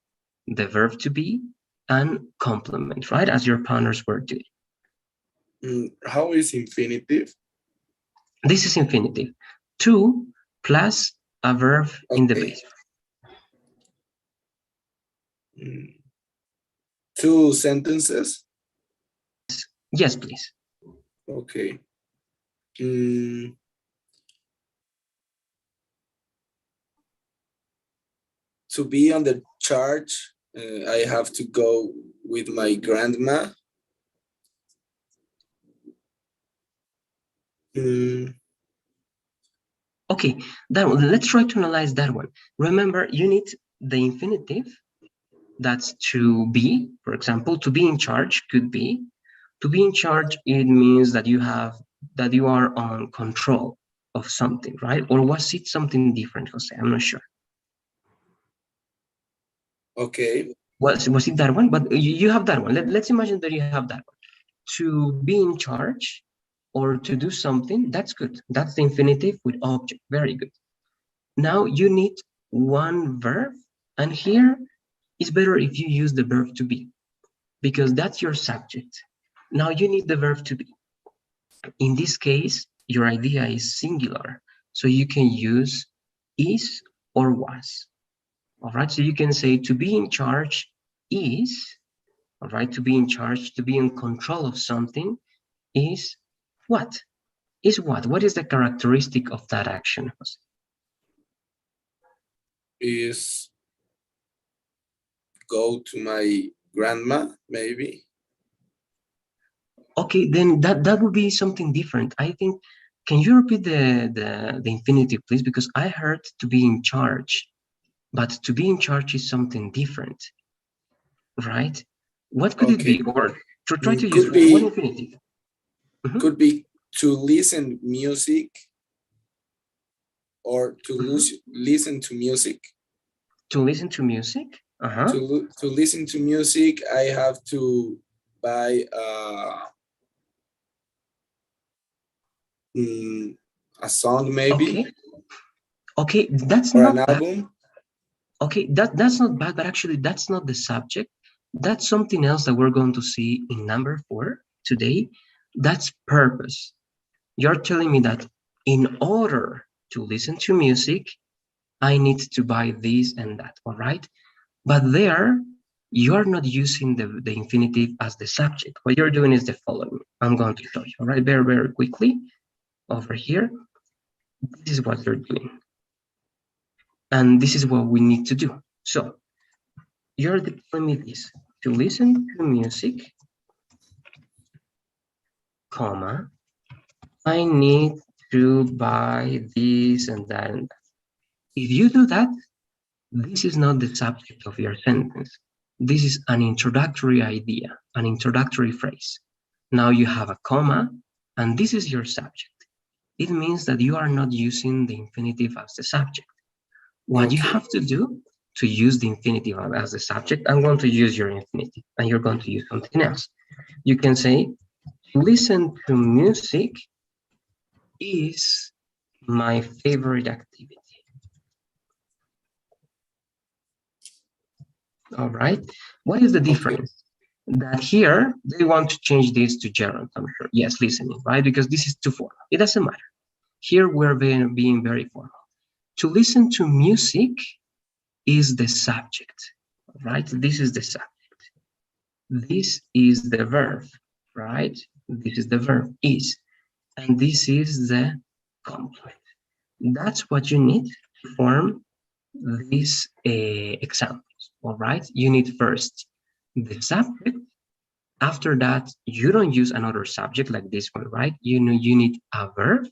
the verb to be, and complement, right? As your partners were doing. How is infinitive? This is infinitive. To plus a verb in the Okay. base. 2 sentences. Yes, please. Okay. To be on the church, I have to go with my grandma. Okay, that one. Let's try to analyze that one. Remember, you need the infinitive. That's to be, for example, to be in charge could be. To be in charge, it means that you are on control of something, right? Or was it something different, Jose? I'm not sure. Okay. Was it that one? But you have that one. Let's imagine that you have that one. To be in charge or to do something, that's good. That's the infinitive with object. Very good. Now you need one verb, and here it's better if you use the verb to be, because that's your subject. Now you need the verb to be. In this case, your idea is singular, so you can use is or was. All right, so you can say to be in charge is, all right, to be in charge, to be in control of something is what? Is what? What is the characteristic of that action? Is go to my grandma, maybe. Okay, then that would be something different. I think, can you repeat the infinitive, please? Because I heard to be in charge, but to be in charge is something different, right? What could it Okay. be? Or to try to use Could be, one infinitive. could be to listen music or to listen to music. To listen to music? To listen to music, I have to buy a song, maybe. Okay, that's or not an bad. album. Okay, that's not bad, but actually that's not the subject. That's something else that we're going to see in number 4 today. That's purpose. You're telling me that in order to listen to music, I need to buy this and that, all right? But there, you're not using the infinitive as the subject. What you're doing is the following. I'm going to show you, all right? Very, very quickly over here. This is what you're doing. And this is what we need to do. So you're telling me this, to listen to music, comma, I need to buy this and that and that. If you do that, this is not the subject of your sentence. This is an introductory idea, an introductory phrase. Now you have a comma, and this is your subject. It means that you are not using the infinitive as the subject. What you have to do to use the infinitive as the subject, I'm going to use your infinitive, and you're going to use something else. You can say, listen to music is my favorite activity. All right. What is the difference? That here they want to change this to gerund, I'm sure. Yes, listening, right? Because this is too formal. It doesn't matter. Here we're being very formal. To listen to music is the subject, right? This is the subject. This is the verb, right? This is the verb is, and this is the complement. That's what you need to form these examples, all right? You need first the subject. After that, you don't use another subject like this one, right? You know, you need a verb,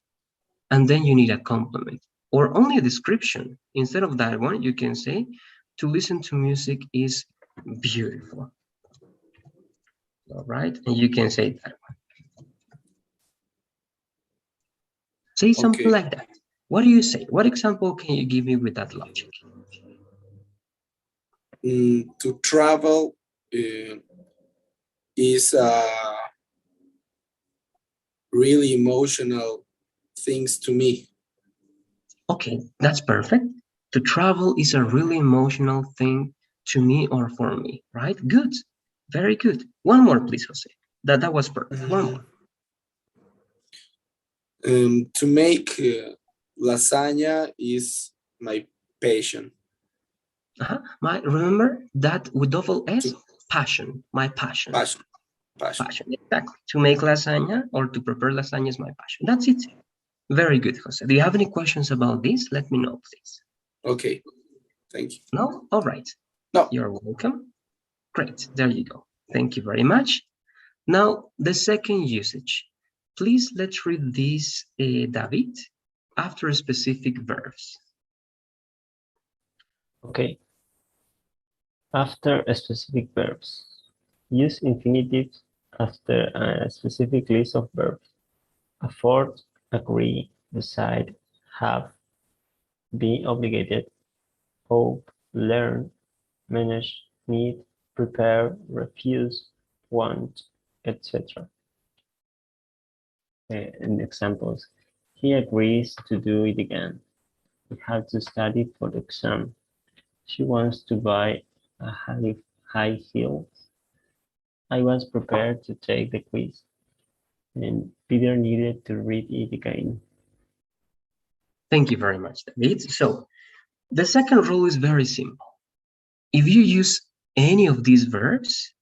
and then you need a complement, or only a description. Instead of that one, you can say, to listen to music is beautiful, all right? And you can say that one. Say something like that. What do you say? What example can you give me with that logic? To travel is really emotional things to me. Okay, that's perfect. To travel is a really emotional thing to me or for me, right? Good, very good. One more, please, Jose. That was perfect. One more. To make lasagna is my passion. Remember that with double S, To passion, my passion. passion, passion. Passion, exactly. To make lasagna or to prepare lasagna is my passion. That's it. Very good, Jose. Do you have any questions about this? Let me know, please. Okay, thank you. No? All right. No. You're welcome. Great. There you go. Thank you very much. Now, the second usage. Please, let's read this, David, after specific verbs. Okay. After specific verbs, use infinitives after a specific list of verbs. Afford, agree, decide, have, be obligated, hope, learn, manage, need, prepare, refuse, want, etc. And examples. He agrees to do it again. He had to study for the exam. She wants to buy a high heels. I was prepared to take the quiz, and Peter needed to read it again. Thank you very much, David. So the second rule is very simple. If you use any of these verbs,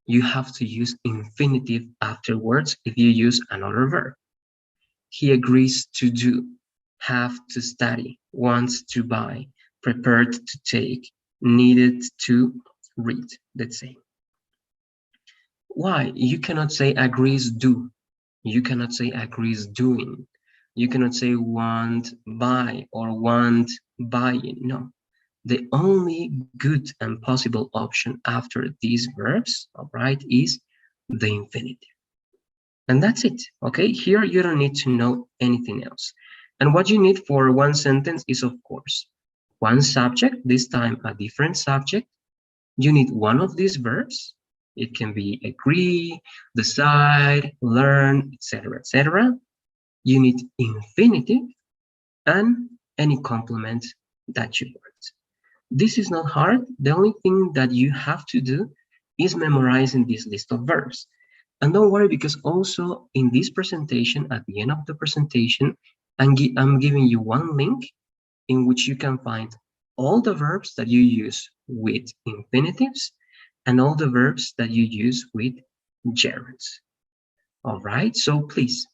you have to use infinitive afterwards if you use another verb. He agrees to do, have to study, wants to buy, prepared to take, needed to read, let's say. Why? You cannot say agrees do. You cannot say agrees doing. You cannot say want buy or want buying. No. The only good and possible option after these verbs, all right, is the infinitive. And that's it, okay? Here you don't need to know anything else. And what you need for one sentence is, of course, one subject, this time a different subject. You need one of these verbs. It can be agree, decide, learn, etc., etc. You need infinitive and any complement that you want. This is not hard. The only thing that you have to do is memorizing this list of verbs. And don't worry, because also in this presentation, at the end of the presentation, I'm giving you one link in which you can find all the verbs that you use with infinitives and all the verbs that you use with gerunds. All right, so please,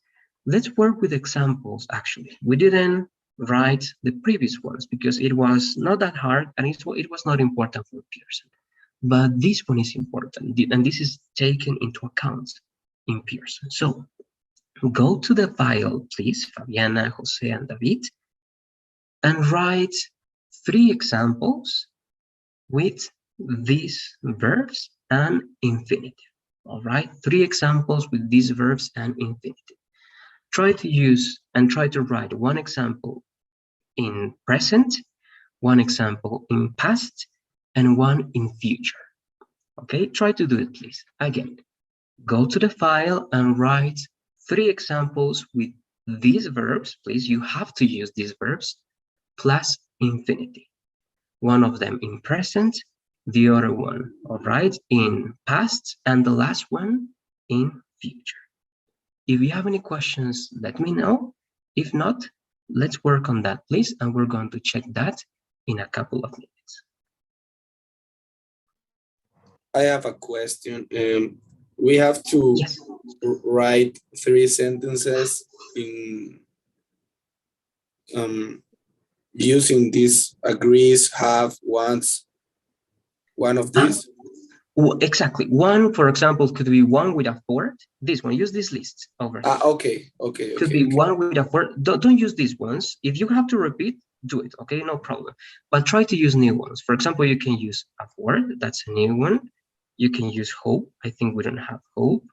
let's work with examples. Actually, we didn't write the previous ones because it was not that hard and it was not important for Pearson. But this one is important, and this is taken into account in Pearson. So go to the file, please, Fabiana, Jose, and David, and write 3 examples with these verbs and infinitive. All right, 3 examples with these verbs and infinitive. Try to use and try to write one example in present, one example in past, and one in future. Okay, try to do it, please. Again, go to the file and write 3 examples with these verbs. Please, you have to use these verbs plus infinitive. One of them in present, the other one, all right, in past, and the last one in future. If you have any questions, let me know. If not, let's work on that, please, and we're going to check that in a couple of minutes. I have a question. We have to Yes. write 3 sentences in using this agrees, have, wants, one of these. Well, exactly. One, for example, could be one with afford. This one, use this list over here. Okay. Could be one with afford. Don't use these ones. If you have to repeat, do it. Okay, no problem. But try to use new ones. For example, you can use afford. That's a new one. You can use hope. I think we don't have hope.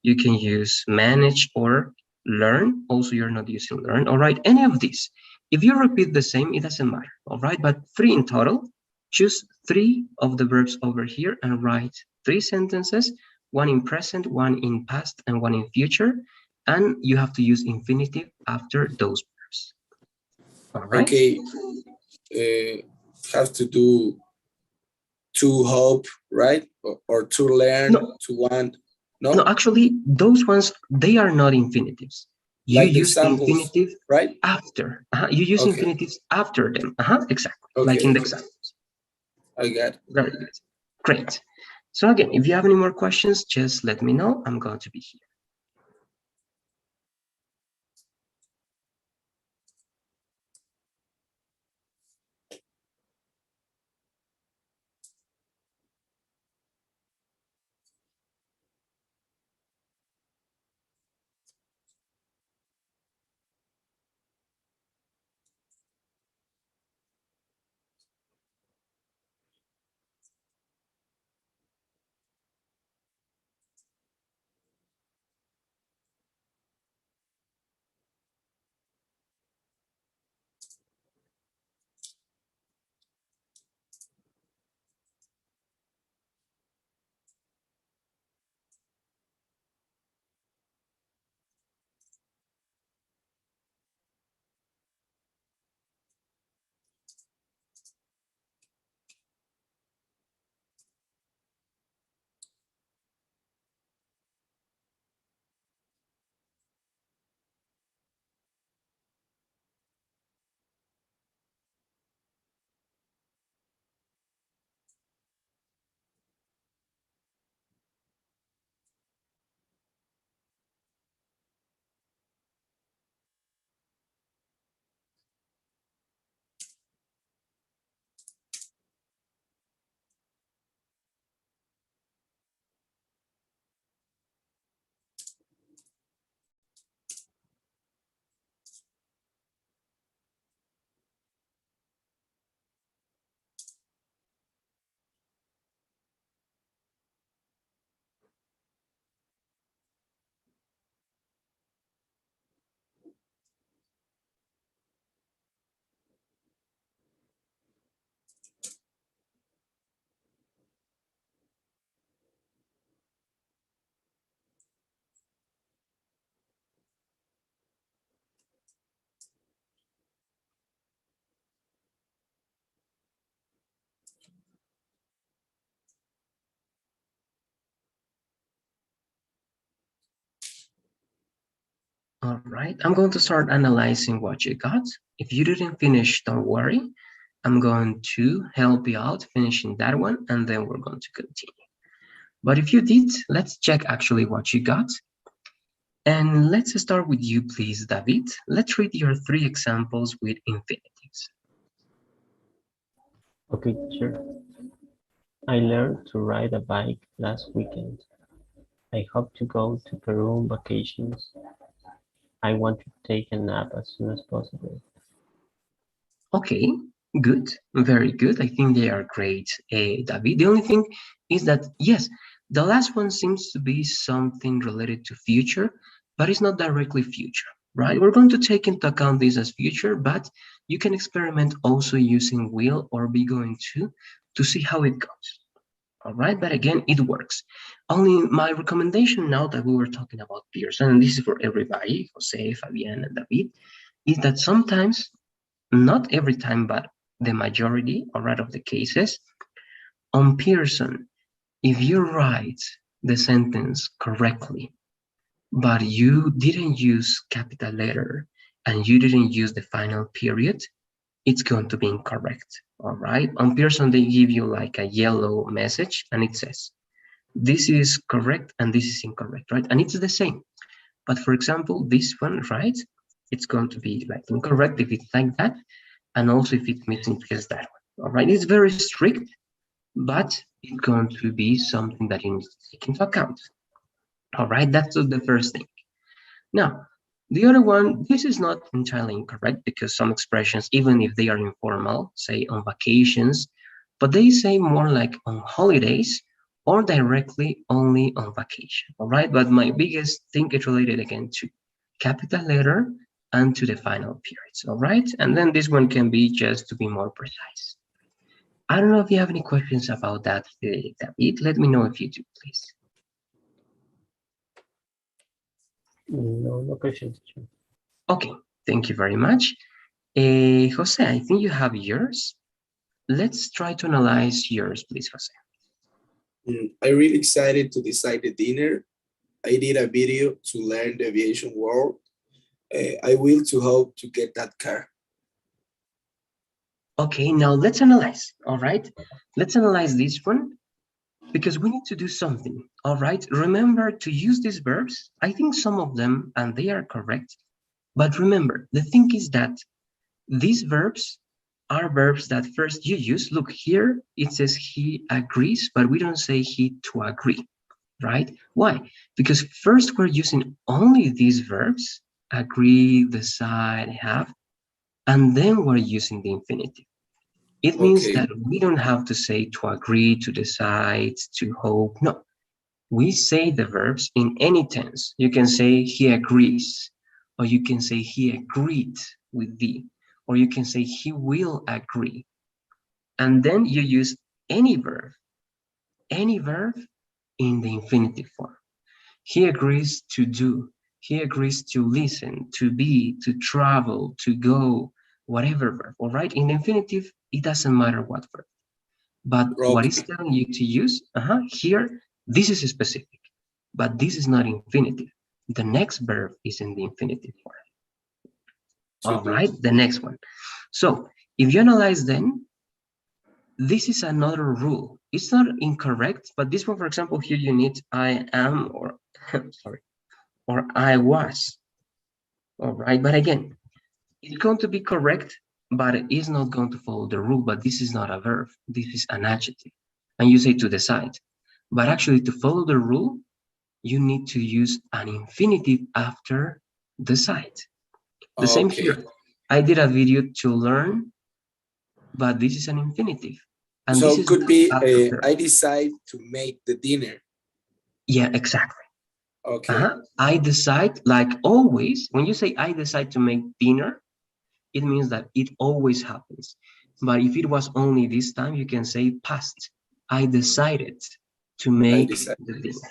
You can use manage or learn. Also, you're not using learn. All right, any of these. If you repeat the same, it doesn't matter. All right, but 3 in total. Choose 3 of the verbs over here and write 3 sentences, one in present, one in past, and one in future. and you have to use infinitive after those verbs. All right? Okay. Have to do to hope, right? Or to learn, No. to want. No? No, actually, those ones, they are not infinitives. You Like the use examples, infinitive right? after. You use Okay. infinitives after them. Exactly. Like in Okay. the examples. I got it. Very good. Great. So again, if you have any more questions, just let me know. I'm going to be here. All right, I'm going to start analyzing what you got. If you didn't finish, don't worry. I'm going to help you out finishing that one, and then we're going to continue. But if you did, let's check actually what you got. And let's start with you, please, David. Let's read your 3 examples with infinitives. Okay, teacher. I learned to ride a bike last weekend. I hope to go to Peru on vacations. I want to take a nap as soon as possible. Okay, good, very good. I think they are great, David. The only thing is that, yes, the last one seems to be something related to future, but it's not directly future, right? We're going to take into account this as future, but you can experiment also using will or be going to see how it goes. All right, but again, it works. Only my recommendation now that we were talking about Pearson, and this is for everybody, Jose, Fabian, and David, is that sometimes, not every time, but the majority, all right, of the cases, on Pearson, if you write the sentence correctly, but you didn't use capital letter and you didn't use the final period, it's going to be incorrect. All right. On Pearson, they give you like a yellow message and it says, this is correct and this is incorrect, right? And it's the same. But for example, this one, right? It's going to be like incorrect if it's like that. And also if it missing just that one. All right. It's very strict, but it's going to be something that you need to take into account. All right. That's the first thing. Now, the other one, this is not entirely incorrect because some expressions, even if they are informal, say on vacations, but they say more like on holidays or directly only on vacation, all right? But my biggest thing is related again to capital letter and to the final periods, all right? And then this one can be just to be more precise. I don't know if you have any questions about that, David. Let me know if you do, please. No, no question, teacher. Okay, thank you very much. Jose, I think you have yours. Let's try to analyze yours, please, Jose. I'm really excited to decide the dinner. I did a video to learn the aviation world. I will to hope to get that car. Okay, now let's analyze, all right? Let's analyze this one because we need to do something, all right? Remember to use these verbs. I think some of them, and they are correct, but remember, the thing is that these verbs are verbs that first you use. Look here, it says he agrees, but we don't say he to agree, right? Why? Because first we're using only these verbs, agree, decide, have, and then we're using the infinitive. It means Okay. that we don't have to say to agree, to decide, to hope. No, we say the verbs in any tense. You can say he agrees, or you can say he agreed with thee, or you can say he will agree. And then you use any verb in the infinitive form. He agrees to do, he agrees to listen, to be, to travel, to go, whatever verb, all right? In the infinitive, it doesn't matter what verb. But what is Okay. telling you to use, here, this is specific, but this is not infinitive. The next verb is in the infinitive form. To All do. right, the next one. So if you analyze then, this is another rule. It's not incorrect, but this one, for example, here you need I am or, sorry, or I was. All right, but again, it's going to be correct, but it is not going to follow the rule. But this is not a verb, this is an adjective. And you say to decide. But actually, to follow the rule, you need to use an infinitive after decide. The same Okay. here. I did a video to learn, but this is an infinitive. And this So is could be after. I decide to make the dinner. Yeah, exactly. Okay. I decide, like always, when you say I decide to make dinner, it means that it always happens. But if it was only this time, you can say past. I decided to I make decide. the dinner.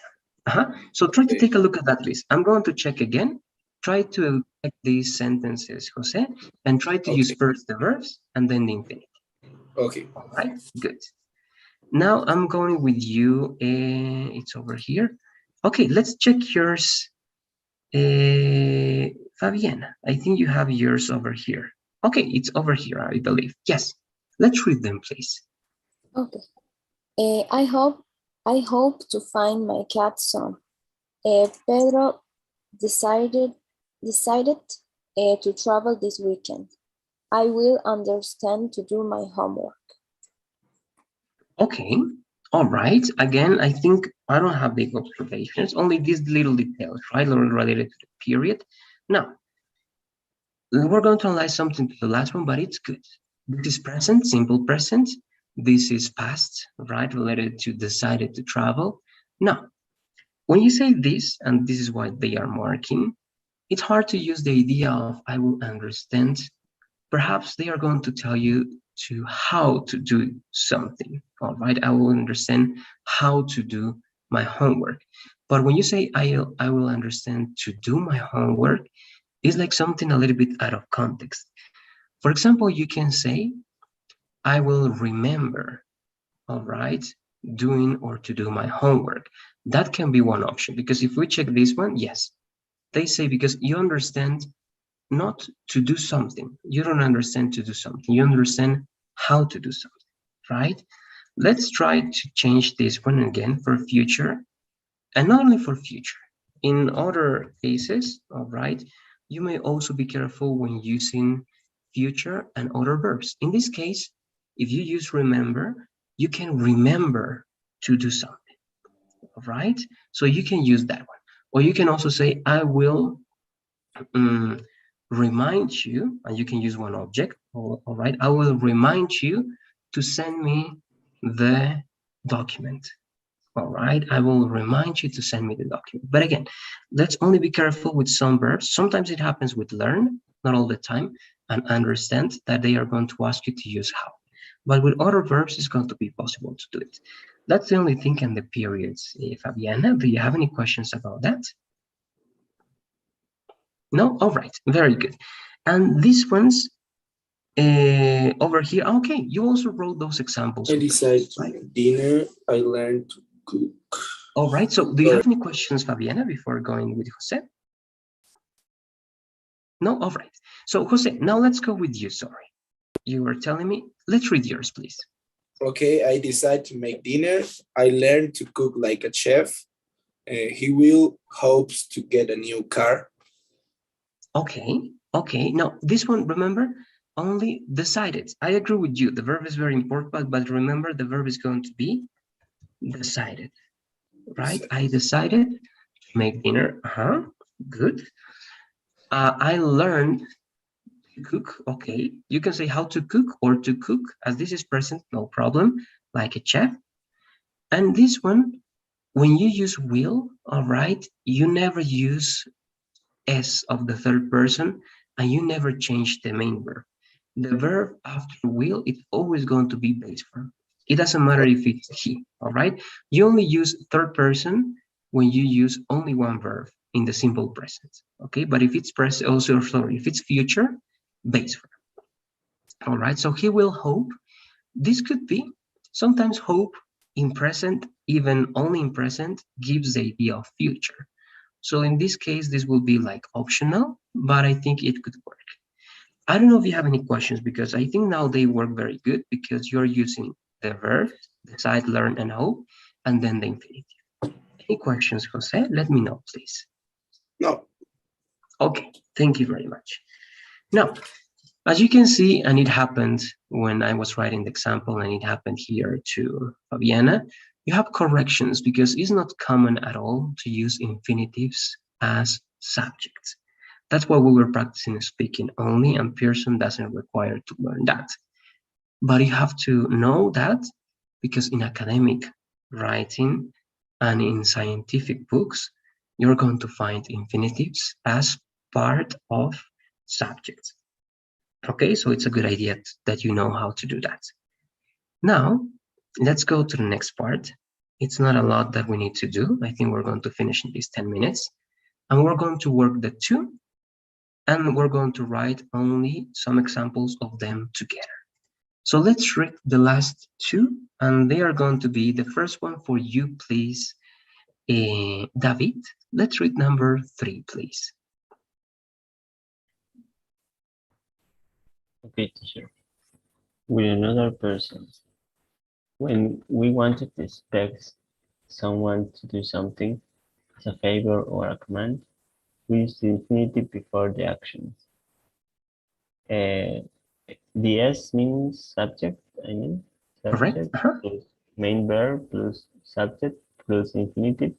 So try to Okay. take a look at that list. I'm going to check again. Try to check these sentences, Jose, and try to use Okay. first the verbs and then the infinitive. Okay. All right, good. Now I'm going with you. It's over here. Okay, let's check yours. Fabiana, I think you have yours over here. Okay, it's over here, I believe. Yes, let's read them, please. Okay. I hope to find my cat soon. Pedro decided to travel this weekend. I will understand to do my homework. Okay, all right. Again, I think I don't have big observations, only these little details, right, related to the period. Now, we're going to analyze something to the last one, but it's good. This is present, simple present. This is past, right, related to decided to travel. Now, when you say this, and this is why they are marking, it's hard to use the idea of I will understand. Perhaps they are going to tell you to how to do something. All right, I will understand how to do my homework. But when you say I will understand to do my homework, it's like something a little bit out of context. For example, you can say, I will remember, all right, doing or to do my homework. That can be one option, because if we check this one, yes, they say because you understand not to do something. You don't understand to do something. You understand how to do something, right? Let's try to change this one again for future, and not only for future. In other cases, all right, you may also be careful when using future and other verbs. In this case, if you use remember, you can remember to do something, all right? So you can use that one. Or you can also say, I will remind you, and you can use one object, all right? I will remind you to send me the document. All right, I will remind you to send me the document. But again, let's only be careful with some verbs. Sometimes it happens with learn, not all the time, and understand that they are going to ask you to use how. But with other verbs, it's going to be possible to do it. That's the only thing in the periods. Fabiana, do you have any questions about that? No? All right, very good. And these ones over here, okay, you also wrote those examples. I over here. decided to make dinner. I learned to cook. All right, so do you have any questions, Fabiana, before going with Jose? No? All right. So, Jose, now let's go with you, sorry. You were telling me, let's read yours, please. Okay, I decided to make dinner. I learned to cook like a chef. He will hopes to get a new car. Okay, okay. Now, this one, remember, only decided. I agree with you. The verb is very important, but remember, the verb is going to be decided, right? I decided to make dinner. Good. I learned to cook. Okay, you can say how to cook or to cook, as this is present, no problem, like a chef. And this one, when you use will, all right, you never use S of the third person, and you never change the main verb. The verb after will, it's always going to be base verb. It doesn't matter if it's he, all right? You only use third person when you use only one verb in the simple present, okay? But if it's present, also, sorry, if it's future, base verb. All right, so he will hope. This could be, sometimes hope in present, even only in present, gives the idea of future. So in this case, this will be like optional, but I think it could work. I don't know if you have any questions, because I think now they work very good because you're using the verb, decide, learn, and hope, and then the infinitive. Any questions, Jose? Let me know, please. No. Okay, thank you very much. Now, as you can see, and it happened when I was writing the example, and it happened here to Fabiana, you have corrections because it's not common at all to use infinitives as subjects. That's why we were practicing speaking only, and Pearson doesn't require to learn that. But you have to know that because in academic writing and in scientific books, you're going to find infinitives as part of subjects. Okay, so it's a good idea that you know how to do that. Now, let's go to the next part. It's not a lot that we need to do. I think we're going to finish in these 10 minutes. And we're going to work the two, and we're going to write only some examples of them together. So let's read the last two, and they are going to be the first one for you, please, David. Let's read number 3, please. Okay, teacher. With another person. When we wanted to expect someone to do something as a favor or a command, we use the infinitive before the action. The S means subject, Correct? subject plus main verb plus subject plus infinitive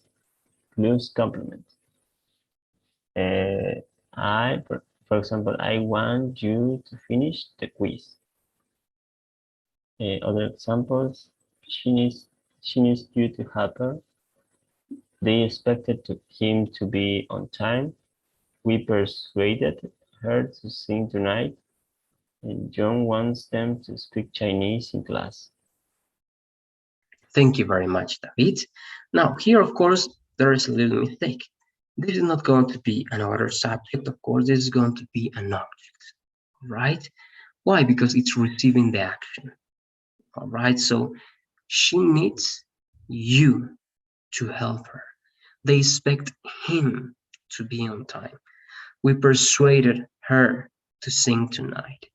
plus complement. For example, I want you to finish the quiz. Other examples, she needs you to help her. They expected him to be on time. We persuaded her to sing tonight. And John wants them to speak Chinese in class. Thank you very much, David. Now, here, of course, there is a little mistake. This is not going to be another subject. Of course, this is going to be an object, right? Why? Because it's receiving the action. All right, so she needs you to help her. They expect him to be on time. We persuaded her to sing tonight.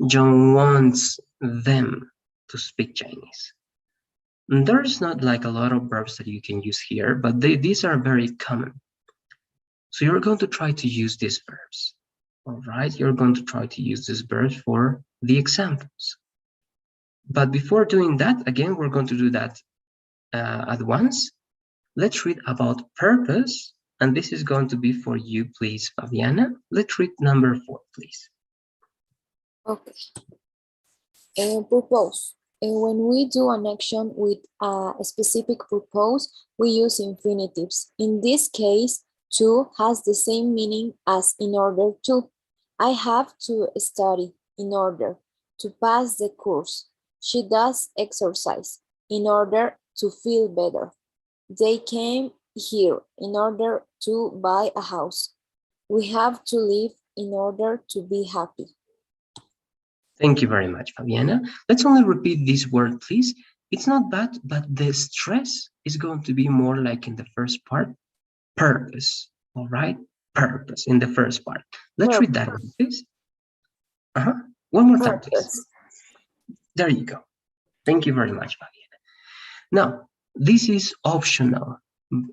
John wants them to speak Chinese. And there's not like a lot of verbs that you can use here, but these are very common. So you're going to try to use these verbs. All right, you're going to try to use these verbs for the examples. But before doing that, again, we're going to do that at once. Let's read about purpose, and this is going to be for you, please, Fabiana. Let's read number 4, please. Okay. Purpose. When we do an action with a specific purpose, we use infinitives. In this case, to has the same meaning as in order to. I have to study in order to pass the course. She does exercise in order to feel better. They came here in order to buy a house. We have to live in order to be happy. Thank you very much, Fabiana. Let's only repeat this word, please. It's not bad, but the stress is going to be more like in the first part, purpose, all right? Purpose in the first part. Let's read that one, please. One more time, please. Purpose. There you go. Thank you very much, Fabiana. Now, this is optional.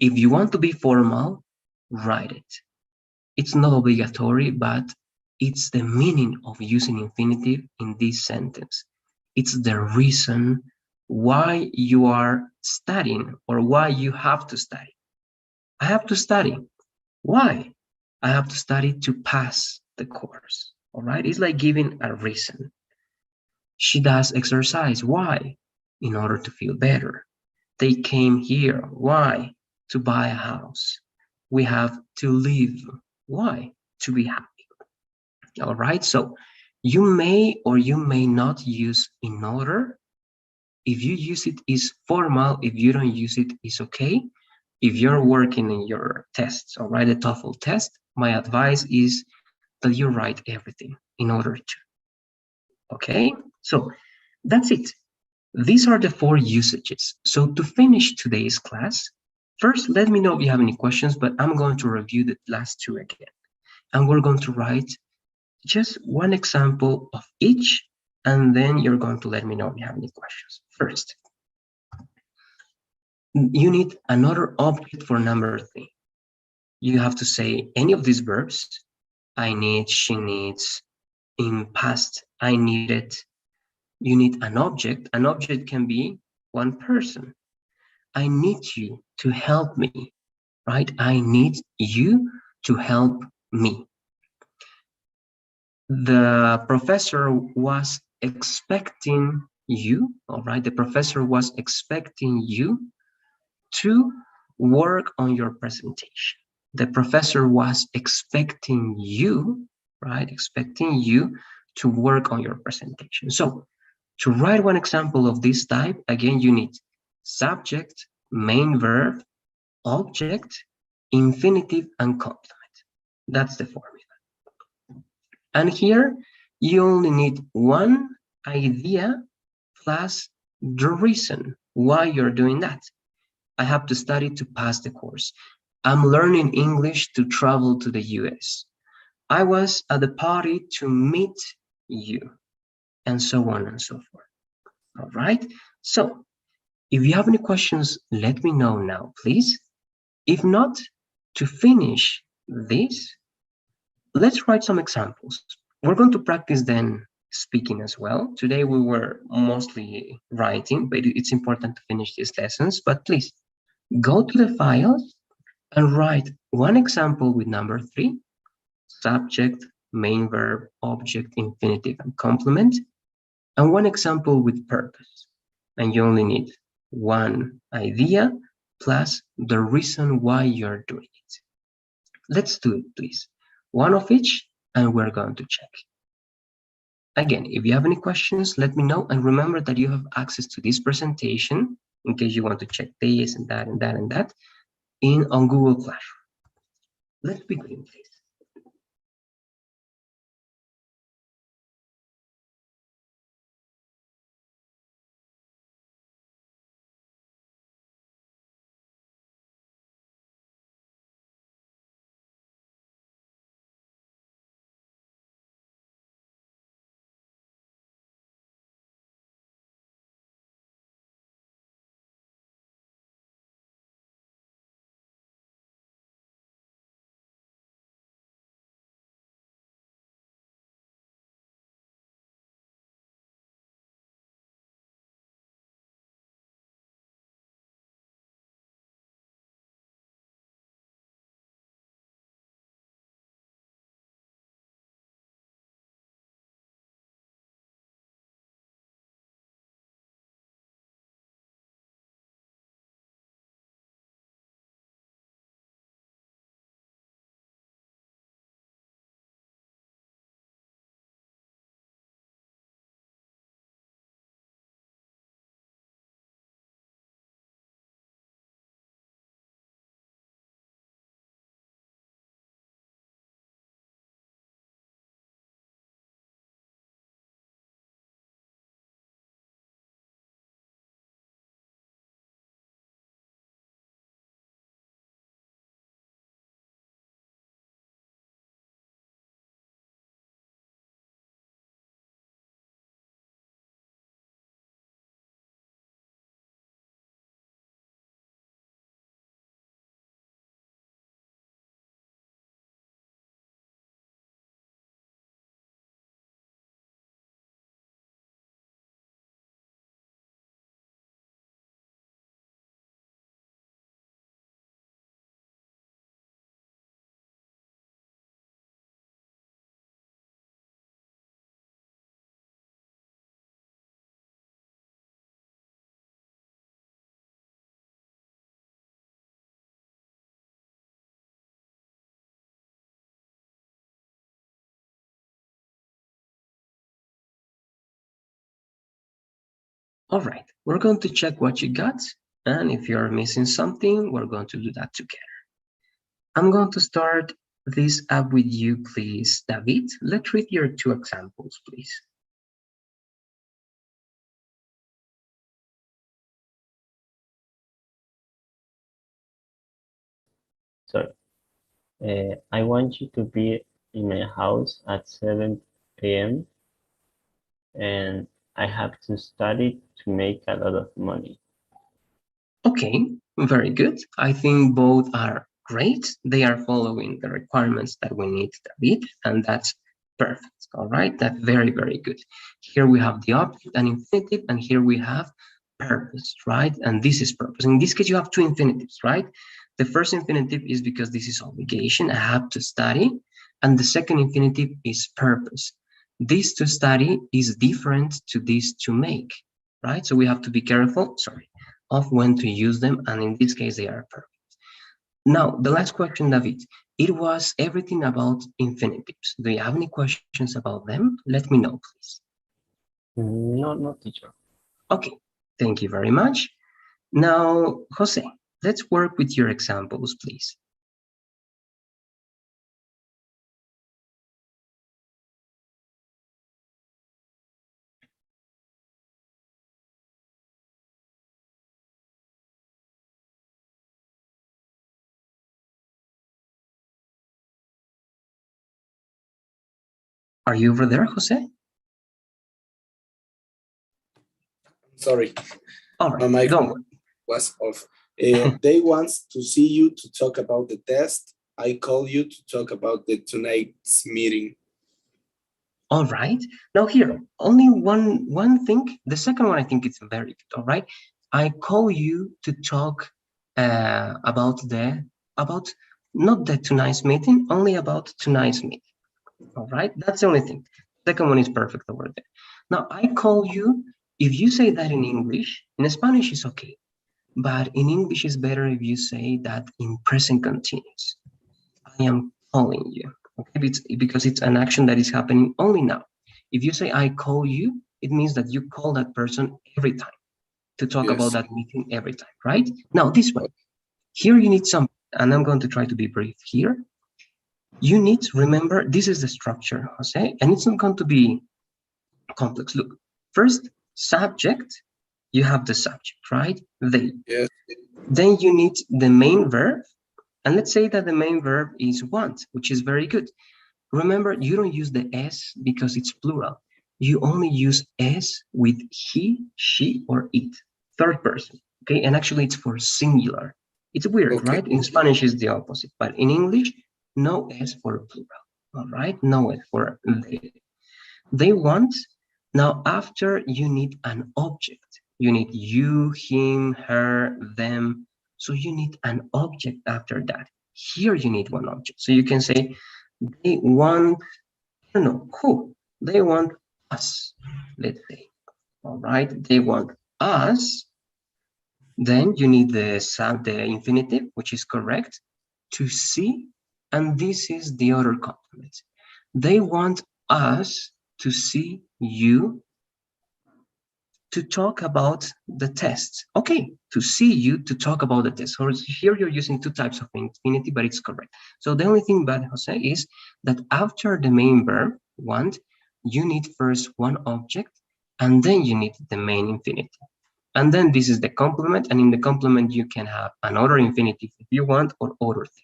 If you want to be formal, write it. It's not obligatory, but it's the meaning of using infinitive in this sentence. It's the reason why you are studying or why you have to study. I have to study. Why? I have to study to pass the course. All right? It's like giving a reason. She does exercise. Why? In order to feel better. They came here. Why? To buy a house. We have to live. Why? To be happy. All right, so you may or you may not use in order. If you use it, is formal. If you don't use it, is okay. If you're working in your tests or write a TOEFL test, my advice is that you write everything in order to. Okay, so that's it. These are the 4 usages. So to finish today's class, first, let me know if you have any questions, but I'm going to review the last 2 again. And we're going to write just one example of each, and then you're going to let me know if you have any questions. First, you need another object for number 3. You have to say any of these verbs. I need, she needs, in past, I needed. You need an object. An object can be one person. I need you to help me, right? I need you to help me. The professor was expecting you, all right? The professor was expecting you to work on your presentation. The professor was expecting you, right? Expecting you to work on your presentation. So to write one example of this type, again, you need subject, main verb, object, infinitive, and complement. That's the formula. And here, you only need one idea plus the reason why you're doing that. I have to study to pass the course. I'm learning English to travel to the US. I was at the party to meet you, and so on and so forth. All right? So, if you have any questions, let me know now, please. If not, to finish this, let's write some examples. We're going to practice then speaking as well. Today we were mostly writing, but it's important to finish these lessons. But please go to the files and write one example with number 3, subject, main verb, object, infinitive, and complement, and one example with purpose. And you only need one idea plus the reason why you're doing it. Let's do it, please. One of each, and we're going to check. Again, if you have any questions, let me know. And remember that you have access to this presentation in case you want to check this and that and that and that on Google Classroom. Let's begin, please. All right, we're going to check what you got. And if you're missing something, we're going to do that together. I'm going to start this up with you, please, David. Let's read your 2 examples, please. Sorry. I want you to be in my house at 7 p.m. and I have to study to make a lot of money. Okay, very good. I think both are great. They are following the requirements that we need, David, and that's perfect. All right, that's very, very good. Here we have the object and infinitive, and here we have purpose, right? And this is purpose. In this case, you have 2 infinitives, right? The first infinitive is because this is obligation, I have to study, and the second infinitive is purpose. This to study is different to this to make, right? So we have to be careful, of when to use them, and in this case, they are perfect. Now, the last question, David, it was everything about infinitives. Do you have any questions about them? Let me know, please. No, teacher. Okay, thank you very much. Now, Jose, let's work with your examples, please. Are you over there, Jose? Sorry, All my right, mic don't worry. was off. They want to see you to talk about the test. I call you to talk about the tonight's meeting. All right. Now here, only one thing. The second one, I think it's very good. All right. I call you to talk about not the tonight's meeting, only about tonight's meeting. All right. That's the only thing. Second one is perfect over there. Now I call you. If you say that in English, in Spanish is okay, but in English is better if you say that in present continuous. I am calling you. Okay, because it's an action that is happening only now. If you say I call you, it means that you call that person every time to talk about that meeting every time, right? Now this one, here you need some, and I'm going to try to be brief here. You need to remember, this is the structure, Jose, and it's not going to be complex. Look, first, subject, you have the subject, right? They. Yes. Then you need the main verb, and let's say that the main verb is want, which is very good. Remember, you don't use the S because it's plural. You only use S with he, she, or it, third person, okay? And actually it's for singular. It's weird, Okay. right? In Spanish is the opposite, but in English, no S for plural, all right? No S for they. They want, now after you need an object. You need you, him, her, them. So you need an object after that. Here you need one object. So you can say, they want, I don't know, who? They want us, let's say. All right, they want us. Then you need the infinitive, which is correct, to see, and this is the other complement. They want us to see you to talk about the test. Okay, to see you to talk about the test. So here you're using 2 types of infinitive, but it's correct. So the only thing bad, Jose, is that after the main verb, want, you need first one object, and then you need the main infinitive. And then this is the complement, and in the complement you can have another infinitive if you want, or other things.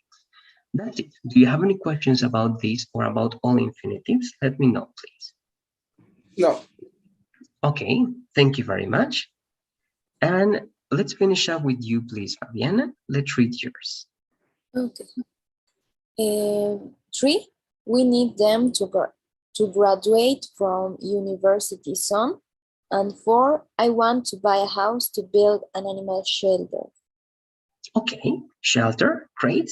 That's it. Do you have any questions about this or about all infinitives? Let me know, please. No. Okay, thank you very much. And let's finish up with you, please, Fabiana. Let's read yours. Okay. 3, we need them to graduate from university soon. And 4, I want to buy a house to build an animal shelter. Okay, shelter, great.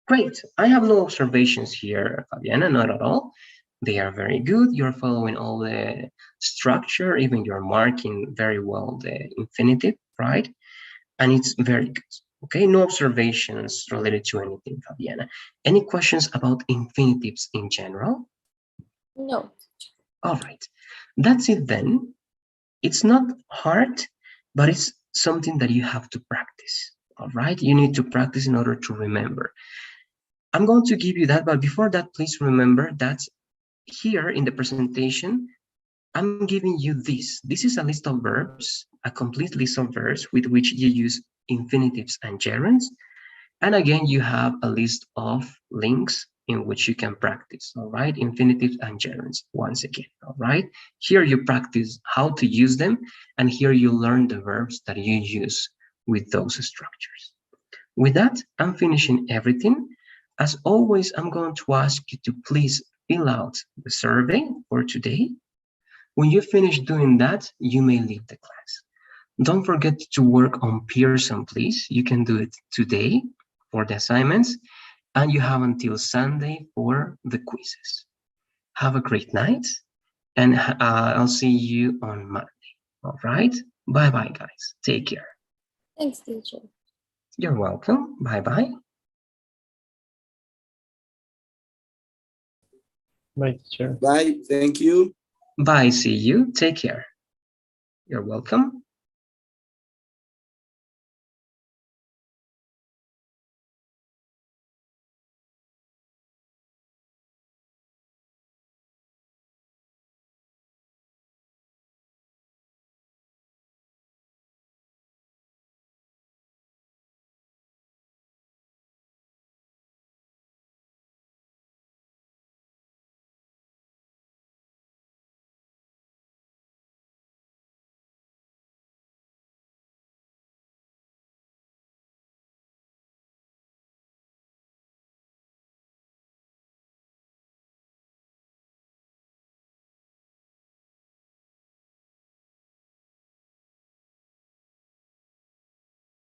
Great. I have no observations here, Fabiana, not at all. They are very good. You're following all the structure, even you're marking very well the infinitive, right? And it's very good. Okay, no observations related to anything, Fabiana. Any questions about infinitives in general? No. All right, that's it then. It's not hard, but it's something that you have to practice. All right, you need to practice in order to remember. I'm going to give you that, but before that, please remember that here in the presentation, I'm giving you this. This is a list of verbs, a complete list of verbs with which you use infinitives and gerunds. And again, you have a list of links in which you can practice, all right? Infinitives and gerunds, once again, all right? Here you practice how to use them, and here you learn the verbs that you use with those structures. With that, I'm finishing everything. As always, I'm going to ask you to please fill out the survey for today. When you finish doing that, you may leave the class. Don't forget to work on Pearson, please. You can do it today for the assignments, and you have until Sunday for the quizzes. Have a great night, and I'll see you on Monday. All right? Bye-bye, guys. Take care. Thanks, teacher. You're welcome. Bye-bye. Bye, teacher. Bye. Thank you. Bye. See you. Take care. You're welcome.